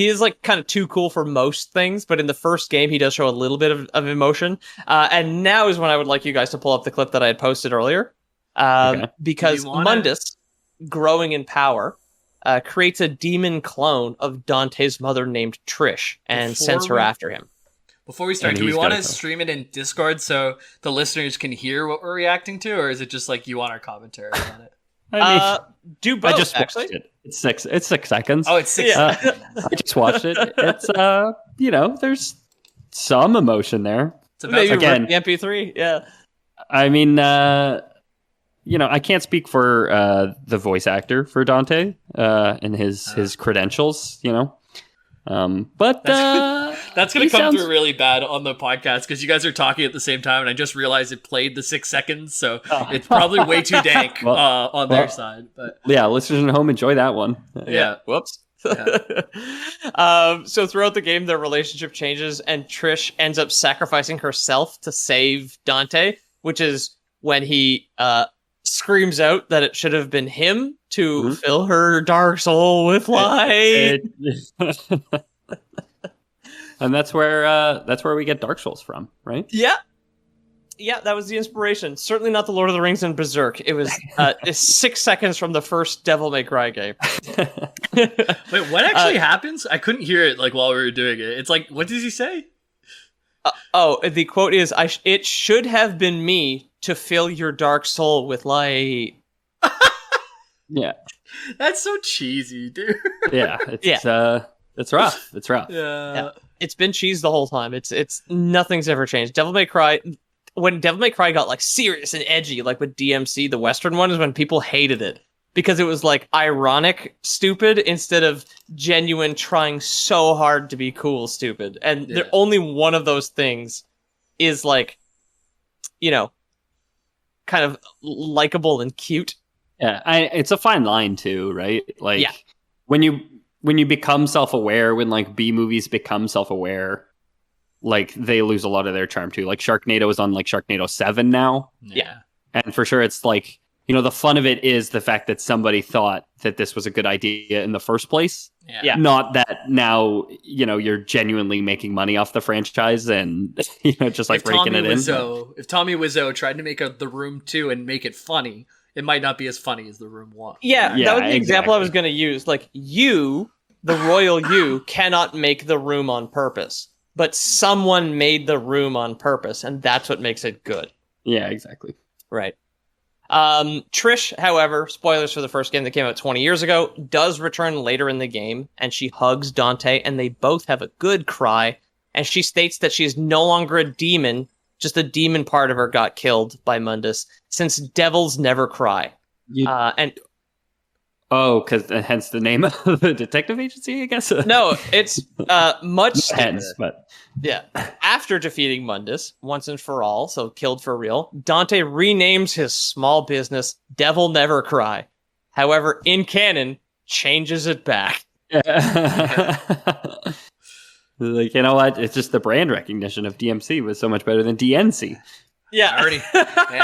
S2: is like kind of too cool for most things, but in the first game, he does show a little bit of emotion. And now is when I would like you guys to pull up the clip that I had posted earlier. Because Mundus, growing in power, creates a demon clone of Dante's mother named Trish and sends her after him.
S1: Before we start, do we want to stream it in Discord so the listeners can hear what we're reacting to, or is it just like you want our commentary on it?
S3: I mean,
S2: do both.
S3: I just
S2: actually.
S3: It. It's 6 seconds.
S1: Oh, it's 6 seconds.
S3: I just watched it. It's there's some emotion there.
S2: It's about maybe again the MP3. Yeah.
S3: I mean, I can't speak for the voice actor for Dante and his credentials. But
S1: that's going to come through really bad on the podcast because you guys are talking at the same time, and I just realized it played the 6 seconds, so it's probably way too dank on their side. But
S3: yeah, listeners at home, enjoy that one.
S1: Yeah.
S2: Whoops. Yeah. So throughout the game, their relationship changes, and Trish ends up sacrificing herself to save Dante, which is when he screams out that it should have been him to fill her dark soul with light.
S3: And that's where we get Dark Souls from, right?
S2: Yeah, that was the inspiration. Certainly not the Lord of the Rings and Berserk. It was 6 seconds from the first Devil May Cry game.
S1: Wait, what actually happens? I couldn't hear it while we were doing it. It's like, what does he say?
S2: The quote is, "It should have been me to fill your dark soul with light."
S3: Yeah,
S1: that's so cheesy, dude.
S3: Yeah, it's rough. It's rough.
S1: Yeah.
S2: It's been cheese the whole time. It's nothing's ever changed. Devil May Cry, when Devil May Cry got like serious and edgy, like with DMC, the Western one, is when people hated it because it was like ironic stupid instead of genuine trying so hard to be cool stupid. And there only one of those things is like, kind of likable and cute.
S3: Yeah, it's a fine line too, right? Like when you become self-aware, when like B movies become self-aware, like they lose a lot of their charm too. Like Sharknado is on like Sharknado 7 now.
S2: Yeah.
S3: And for sure it's like, the fun of it is the fact that somebody thought that this was a good idea in the first place.
S2: Yeah.
S3: Not that now, you're genuinely making money off the franchise and, just like raking it in.
S1: If Tommy Wiseau tried to make The Room 2 and make it funny, it might not be as funny as The Room 1.
S2: Yeah, that was the example I was going to use. Like, you, the royal you, cannot make The Room on purpose. But someone made The Room on purpose, and that's what makes it good.
S3: Yeah, exactly.
S2: Right. Trish, however, spoilers for the first game that came out 20 years ago, does return later in the game, and she hugs Dante, and they both have a good cry, and she states that she is no longer a demon, just the demon part of her got killed by Mundus, since devils never cry.
S3: Because hence the name of the detective agency, I guess?
S2: No, it's much
S3: hence, but
S2: yeah. After defeating Mundus once and for all, so killed for real, Dante renames his small business Devil Never Cry. However, in canon, changes it back.
S3: Like, you know what? It's just the brand recognition of DMC was so much better than DNC.
S2: Yeah,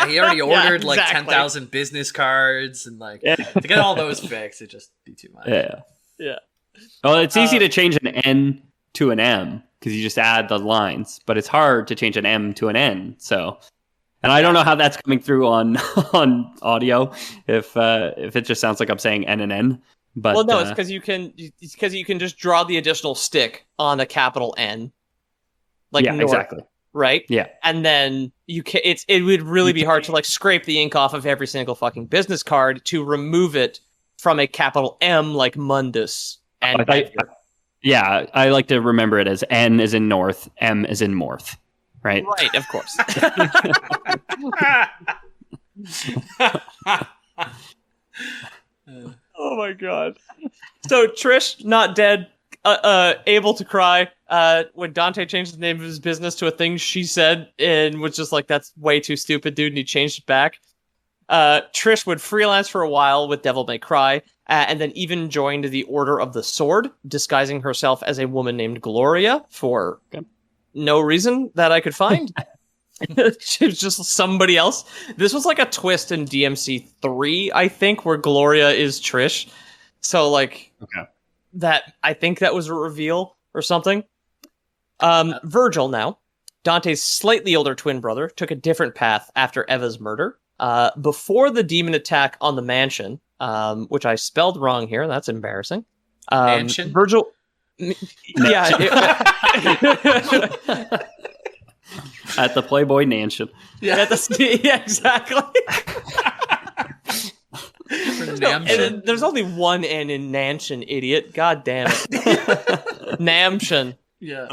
S1: he already ordered like 10,000 business cards and like to get all those fixed, it'd just be too much.
S2: Yeah.
S3: Well, it's easy to change an N to an M because you just add the lines, but it's hard to change an M to an N. So, and I don't know how that's coming through on audio if it just sounds like I'm saying N and N. But
S2: well, no, it's because you can just draw the additional stick on a capital N. Like
S3: exactly.
S2: right?
S3: Yeah.
S2: And then it would really be hard to like scrape the ink off of every single fucking business card to remove it from a capital M like Mundus. And
S3: yeah, I like to remember it as N as in North, M as in Morth, right?
S2: Right, of course. Oh my god. So Trish, not dead, able to cry, when Dante changed the name of his business to a thing she said and was just like, that's way too stupid, dude, and he changed it back. Trish would freelance for a while with Devil May Cry, and then even joined the Order of the Sword, disguising herself as a woman named Gloria for no reason that I could find. She was just somebody else. This was like a twist in DMC 3, I think, where Gloria is Trish. So, like, that, I think that was a reveal or something. Virgil now, Dante's slightly older twin brother, took a different path after Eva's murder. Before the demon attack on the mansion, which I spelled wrong here, that's embarrassing.
S1: Mansion?
S2: Virgil... Yeah.
S3: At the Playboy Mansion.
S2: Yeah, exactly. There's only one N in Nanshan, idiot. God damn it. Namshan.
S1: Yeah.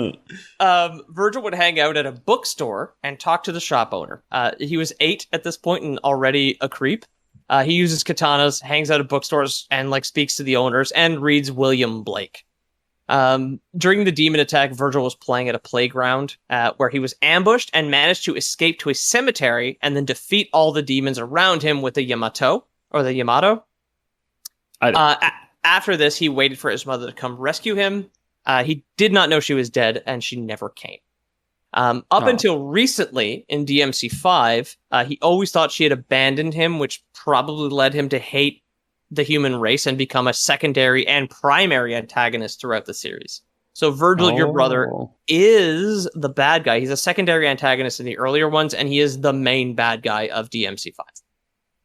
S2: Virgil would hang out at a bookstore and talk to the shop owner. He was 8 at this point and already a creep. He uses katanas, hangs out at bookstores, and like speaks to the owners and reads William Blake. During the demon attack, Virgil was playing at a playground where he was ambushed and managed to escape to a cemetery and then defeat all the demons around him with the Yamato. After this, he waited for his mother to come rescue him. He did not know she was dead, and she never came. Until recently, in DMC 5, he always thought she had abandoned him, which probably led him to hate the human race and become a secondary and primary antagonist throughout the series. So Virgil, your brother, is the bad guy. He's a secondary antagonist in the earlier ones, and he is the main bad guy of DMC 5.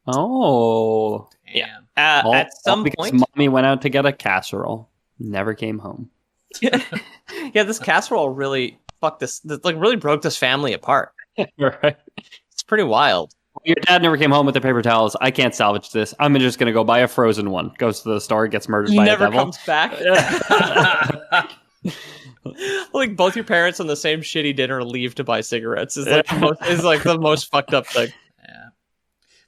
S3: Oh.
S2: Yeah. At some point...
S3: Mommy went out to get a casserole. Never came home.
S2: Yeah, this casserole really really broke this family apart.
S3: Right.
S2: It's pretty wild.
S3: Your dad never came home with the paper towels. I can't salvage this. I'm just going to go buy a frozen one. Goes to the store, gets murdered by a devil.
S2: Never comes back. Like both your parents on the same shitty dinner leave to buy cigarettes is like the most fucked up thing.
S1: Yeah.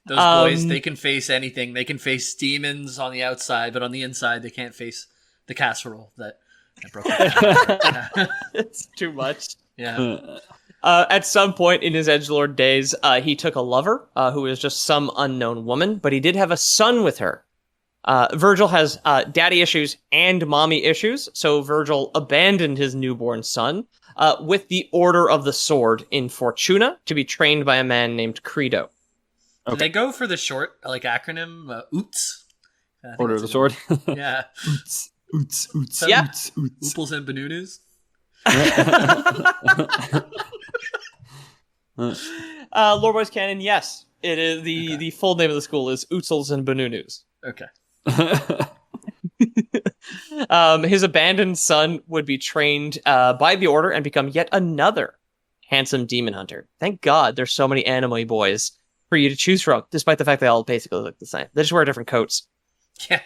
S1: Those boys, they can face anything. They can face demons on the outside, but on the inside, they can't face the casserole that broke up.
S2: It's too much.
S1: Yeah.
S2: At some point in his edgelord days, he took a lover who was just some unknown woman, but he did have a son with her. Virgil has daddy issues and mommy issues, so Virgil abandoned his newborn son with the Order of the Sword in Fortuna to be trained by a man named Credo.
S1: Okay. Did they go for the short acronym OOTS?
S3: Order of the Sword?
S1: Yeah.
S3: Oots.
S2: Yeah.
S1: Ooples and Banunus?
S2: Lore Boys Canon, yes. It is the full name of the school is Ootsels and Banunus.
S1: Okay.
S2: His abandoned son would be trained by the Order and become yet another handsome demon hunter. Thank God there's so many anime boys for you to choose from, despite the fact they all basically look the same. They just wear different coats.
S1: Yeah,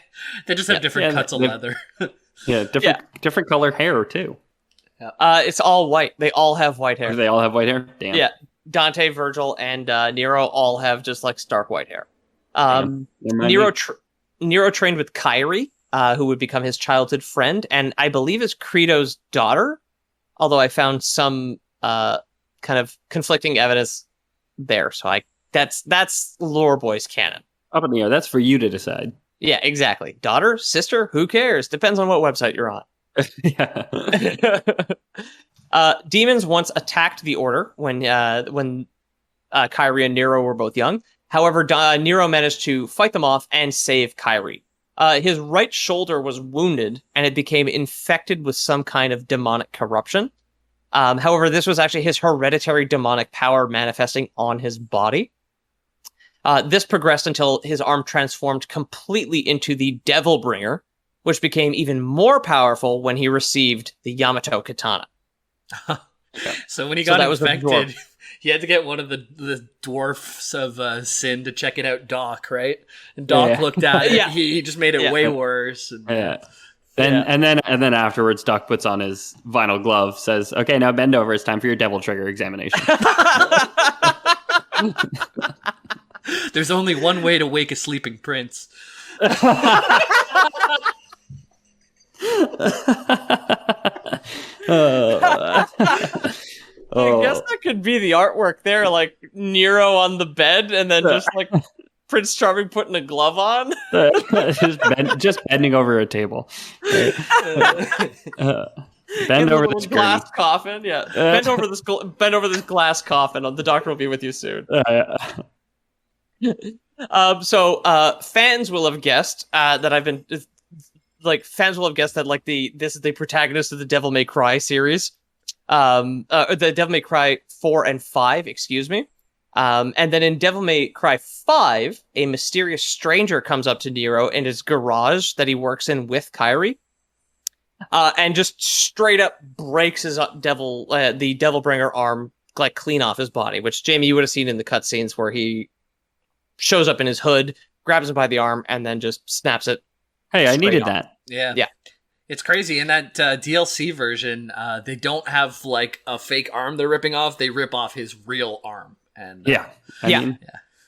S1: they just have different cuts of leather.
S3: Different color hair too.
S2: Yeah. It's all white. They all have white hair.
S3: Do they all have white hair? Damn.
S2: Yeah. Dante, Virgil, and Nero all have just like stark white hair. Nero trained with Kyrie, who would become his childhood friend, and I believe is Credo's daughter. Although I found some kind of conflicting evidence there, so that's Lore Boys Canon.
S3: Up in the air. That's for you to decide.
S2: Yeah, exactly. Daughter, sister, who cares? Depends on what website you're on. Demons once attacked the Order when Kyrie and Nero were both young. However, Nero managed to fight them off and save Kyrie. His right shoulder was wounded, and it became infected with some kind of demonic corruption. However, this was actually his hereditary demonic power manifesting on his body. This progressed until his arm transformed completely into the Devil Bringer, which became even more powerful when he received the Yamato katana.
S1: So when he got infected,
S2: dwarf.
S1: he had to get one of the dwarfs of Sin to check it out, Doc, right? And Doc looked at it.
S2: Yeah.
S1: He just made it way worse. And,
S3: And then afterwards, Doc puts on his vinyl glove, says, "Okay, now bend over. It's time for your devil trigger examination."
S1: There's only one way to wake a sleeping prince.
S2: I guess that could be the artwork there, like Nero on the bed, and then just like Prince Charming putting a glove on.
S3: just bending over a table. Bend
S2: In
S3: over
S2: the
S3: this
S2: glass
S3: curtain.
S2: coffin. Yeah, bend over this glass coffin. The doctor will be with you soon. Fans will have guessed that I've been fans will have guessed that this is the protagonist of the Devil May Cry series, the Devil May Cry 4 and 5, excuse me. And then in Devil May Cry 5, a mysterious stranger comes up to Nero in his garage that he works in with Kairi, and just straight up breaks his the Devilbringer arm like clean off his body, which Jamie, you would have seen in the cutscenes where he shows up in his hood, grabs him by the arm, and then just snaps it.
S3: Hey, I needed
S2: off.
S3: that.
S1: Yeah. It's crazy. In that DLC version, they don't have like a fake arm they're ripping off. They rip off his real arm. And
S3: I mean,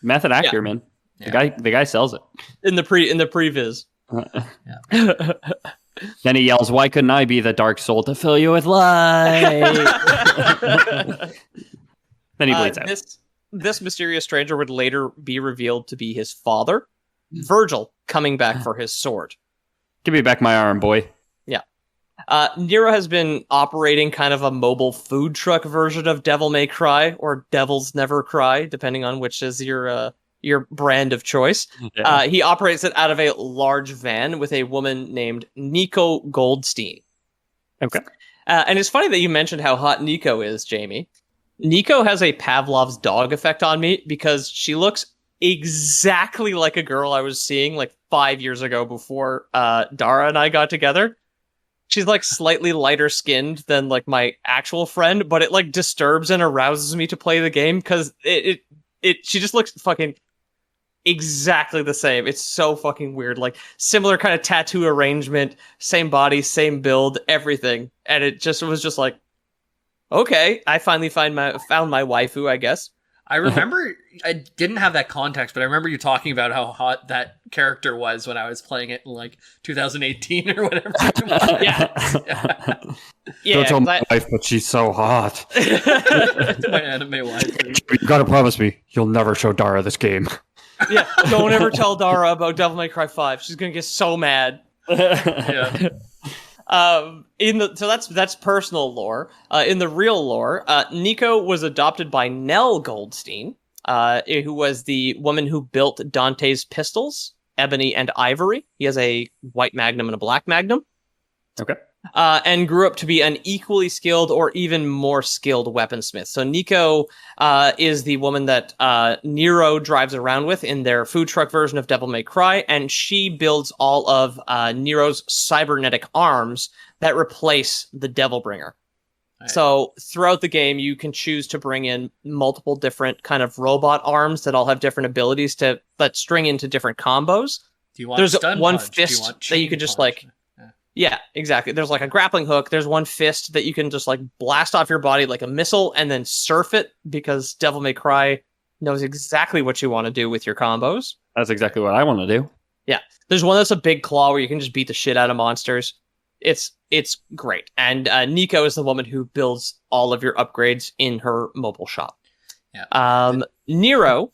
S3: method actor, man.
S1: Yeah.
S3: The guy sells it.
S2: In the previs.
S3: Then he yells, "Why couldn't I be the dark soul to fill you with light?" Then he bleeds out.
S2: This mysterious stranger would later be revealed to be his father, Virgil, coming back for his sword.
S3: Give me back my arm, boy.
S2: Nero has been operating kind of a mobile food truck version of Devil May Cry, or Devils Never Cry, depending on which is your brand of choice.
S3: Yeah.
S2: He operates it out of a large van with a woman named Nico Goldstein.
S3: Okay.
S2: And it's funny that you mentioned how hot Nico is, Jamie. Nico has a Pavlov's dog effect on me because she looks exactly like a girl I was seeing like 5 years ago before Dara and I got together. She's like slightly lighter skinned than like my actual friend, but it like disturbs and arouses me to play the game because she just looks fucking exactly the same. It's so fucking weird. Like similar kind of tattoo arrangement, same body, same build, everything. And it was just like, okay, I finally found my waifu, I guess.
S1: I remember, I didn't have that context, but I remember you talking about how hot that character was when I was playing it in like 2018 or whatever.
S3: Don't tell my wife, but she's so hot.
S1: My anime wife.
S3: You gotta promise me you'll never show Dara this game.
S2: Yeah, don't ever tell Dara about Devil May Cry 5. She's gonna get so mad.
S1: Yeah.
S2: So that's personal lore. In the real lore, Nico was adopted by Nell Goldstein, who was the woman who built Dante's pistols, Ebony and Ivory. He has a white magnum and a black magnum.
S3: Okay.
S2: And grew up to be an equally skilled or even more skilled weaponsmith. So Nico is the woman that Nero drives around with in their food truck version of Devil May Cry, and she builds all of Nero's cybernetic arms that replace the Devilbringer. Right. So throughout the game, you can choose to bring in multiple different kind of robot arms that all have different abilities that string into different combos.
S1: Do you want
S2: There's
S1: stun
S2: one
S1: punch?
S2: fist that you could just like... Yeah, exactly. There's like a grappling hook. There's one fist that you can just like blast off your body like a missile and then surf it because Devil May Cry knows exactly what you want to do with your combos.
S3: That's exactly what I want to do.
S2: Yeah. There's one that's a big claw where you can just beat the shit out of monsters. It's great. And Nico is the woman who builds all of your upgrades in her mobile shop.
S1: Yeah.
S2: Nero...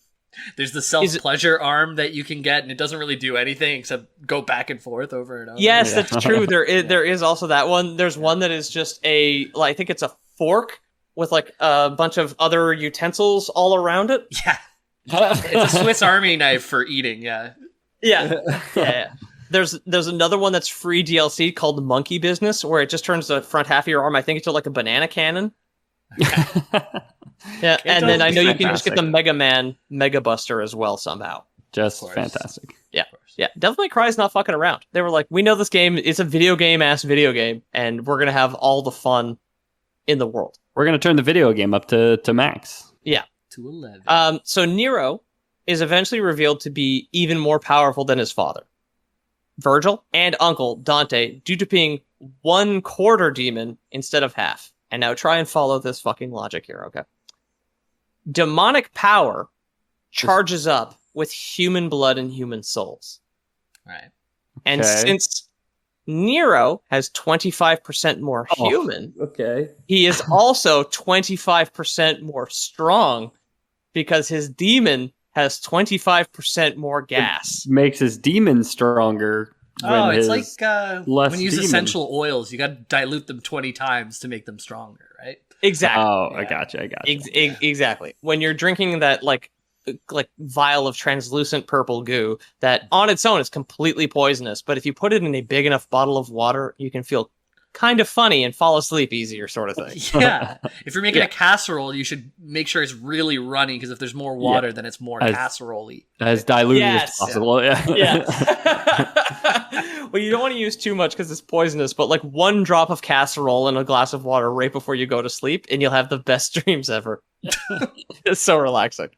S1: There's the self-pleasure arm that you can get, and it doesn't really do anything except go back and forth over and over.
S2: Yes, that's true. There is also that one. There's one that is just I think it's a fork with like a bunch of other utensils all around it.
S1: Yeah. It's a Swiss Army knife for eating, yeah.
S2: Yeah. There's another one that's free DLC called Monkey Business, where it just turns the front half of your arm, I think, into like a banana cannon. Yeah, and then I know you can just get the Mega Man Mega Buster as well somehow.
S3: Just fantastic.
S2: Yeah. Devil May Cry is not fucking around. They were like, we know this game is a video game, and we're gonna have all the fun in the world.
S3: We're going to turn the video game up to max.
S2: Yeah.
S1: To 11.
S2: So Nero is eventually revealed to be even more powerful than his father, Virgil, and uncle, Dante, due to being 1/4 demon instead of half. And now try and follow this fucking logic here, okay? Demonic power charges up with human blood and human souls.
S1: Right.
S2: And since Nero has 25% more human, he is also 25% more strong because his demon has 25% more gas.
S3: It makes his demon stronger.
S1: It's like when you use
S3: demon.
S1: essential oils, you got to dilute them 20 times to make them stronger, right?
S2: Exactly.
S3: Oh, yeah. I gotcha.
S2: Exactly. When you're drinking that like vial of translucent purple goo that on its own is completely poisonous, but if you put it in a big enough bottle of water, you can feel kind of funny and fall asleep easier, sort of thing.
S1: Yeah. If you're making a casserole, you should make sure it's really runny, because if there's more water, then it's more casserole-y.
S3: As diluted as possible. Yeah.
S2: Well, you don't want to use too much because it's poisonous, but like 1 drop of casserole in a glass of water right before you go to sleep, and you'll have the best dreams ever. It's so relaxing.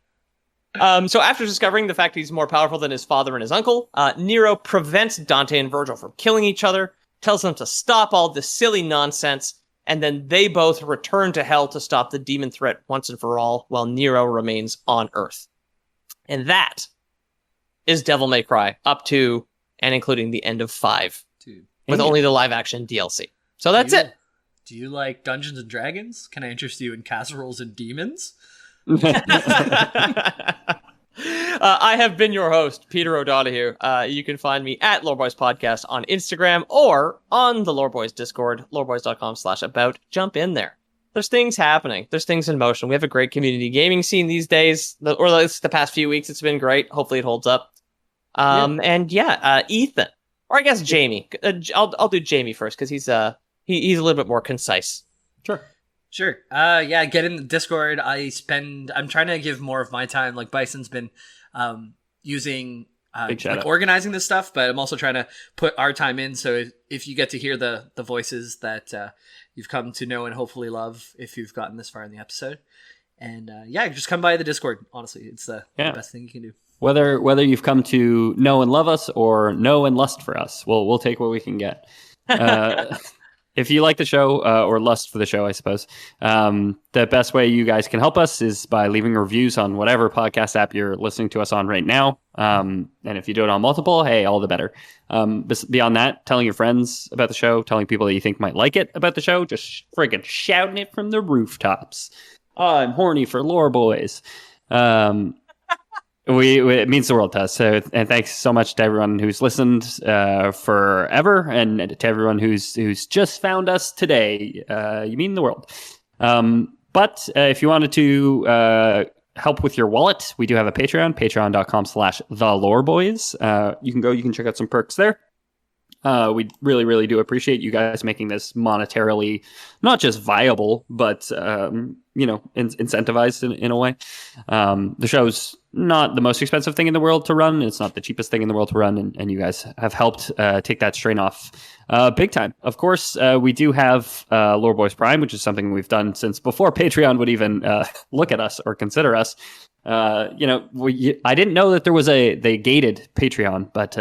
S2: So after discovering the fact he's more powerful than his father and his uncle, Nero prevents Dante and Virgil from killing each other, tells them to stop all this silly nonsense, and then they both return to hell to stop the demon threat once and for all, while Nero remains on Earth. And that is Devil May Cry, up to and including the end of 5, with only the live-action DLC. So that's it.
S1: Do you like Dungeons and Dragons? Can I interest you in casseroles and demons?
S2: I have been your host, Peter O'Donohue. You can find me at Loreboys Podcast on Instagram or on the Loreboys Discord, loreboys.com/about. Jump in there. There's things happening. There's things in motion. We have a great community gaming scene these days, or at least the past few weeks. It's been great. Hopefully it holds up. And Ethan, or I guess Jamie. I'll do Jamie first because he's a little bit more concise.
S1: Sure. Get in the Discord. I'm trying to give more of my time. Like Bison's been using organizing this stuff, but I'm also trying to put our time in. So if you get to hear the voices that you've come to know and hopefully love, if you've gotten this far in the episode, and just come by the Discord. Honestly, it's the best thing you can do.
S3: Whether you've come to know and love us or know and lust for us, we'll take what we can get. If you like the show, or lust for the show, I suppose, the best way you guys can help us is by leaving reviews on whatever podcast app you're listening to us on right now. And if you do it on multiple, hey, all the better. Beyond that, telling your friends about the show, telling people that you think might like it about the show, just friggin' shouting it from the rooftops. I'm horny for Lore Boys. It means the world to us. So, and thanks so much to everyone who's listened forever, and to everyone who's just found us today. You mean the world. But if you wanted to help with your wallet, we do have a Patreon, patreon.com/theloreboys. You can check out some perks there. We really, really do appreciate you guys making this monetarily not just viable, but incentivized in a way. The show's not the most expensive thing in the world to run. It's not the cheapest thing in the world to run, and you guys have helped take that strain off big time. Of course, we do have Lore Boys Prime, which is something we've done since before Patreon would even look at us or consider us. I didn't know that there was they gated Patreon, but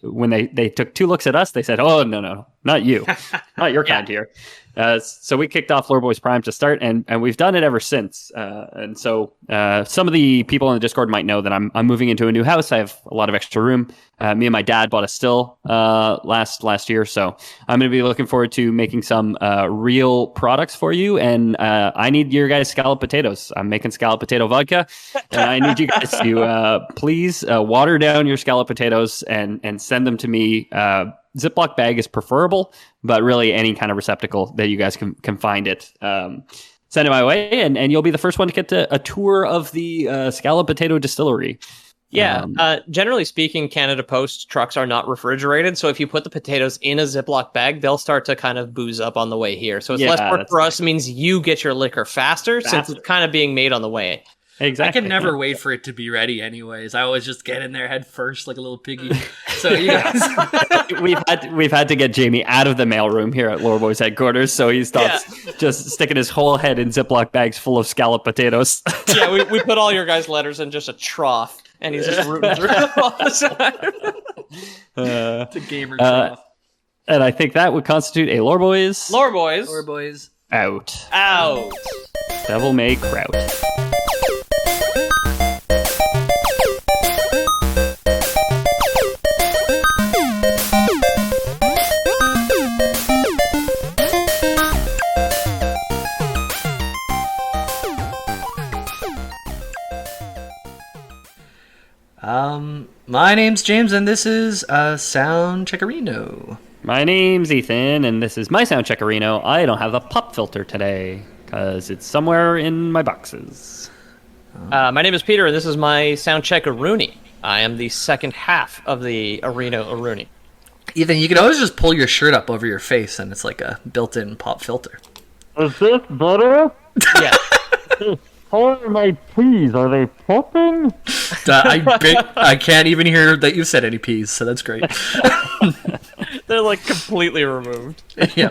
S3: when they took 2 looks at us, they said, "Oh no, not you, not your kind here." So we kicked off Lore Boys Prime to start, and we've done it ever since. And so some of the people in the Discord might know that I'm moving into a new house. I have a lot of extra room. Me and my dad bought a still last year, so I'm going to be looking forward to making some real products for you. And I need your guys' scalloped potatoes. I'm making scalloped potato vodka, and I need you guys to please water down your scalloped potatoes and send them to me. Ziploc bag is preferable, but really any kind of receptacle that you guys can find it. Send it my way, and you'll be the first one to get a tour of the Scallop Potato Distillery.
S2: Yeah, generally speaking, Canada Post trucks are not refrigerated, so if you put the potatoes in a Ziploc bag, they'll start to kind of booze up on the way here. So it's less work for us. It means you get your liquor faster since it's kind of being made on the way.
S3: Exactly.
S1: I can never wait for it to be ready anyways. I always just get in there head first like a little piggy. So you guys
S3: we've had to get Jamie out of the mailroom here at Lore Boys headquarters, so he stops just sticking his whole head in Ziploc bags full of scalloped potatoes.
S2: Yeah, we put all your guys' letters in just a trough, and he's just rooting through them all the time.
S1: it's a gamer trough.
S3: And I think that would constitute a Lore Boys.
S2: Lore Boys.
S1: Lore Boys.
S3: Out. Devil May Kraut.
S1: My name's James, and this is Sound Checkerino.
S3: My name's Ethan, and this is my Sound Checkerino. I don't have a pop filter today, because it's somewhere in my boxes.
S2: My name is Peter, and this is my Sound Checkeroonie. I am the second half of the Arena Aruni.
S1: Ethan, you can always just pull your shirt up over your face, and it's like a built-in pop filter.
S4: Is this better?
S2: Yeah.
S4: How are my peas? Are they popping?
S1: I can't even hear that you said any peas, so that's great.
S2: They're like completely removed.
S1: Yeah.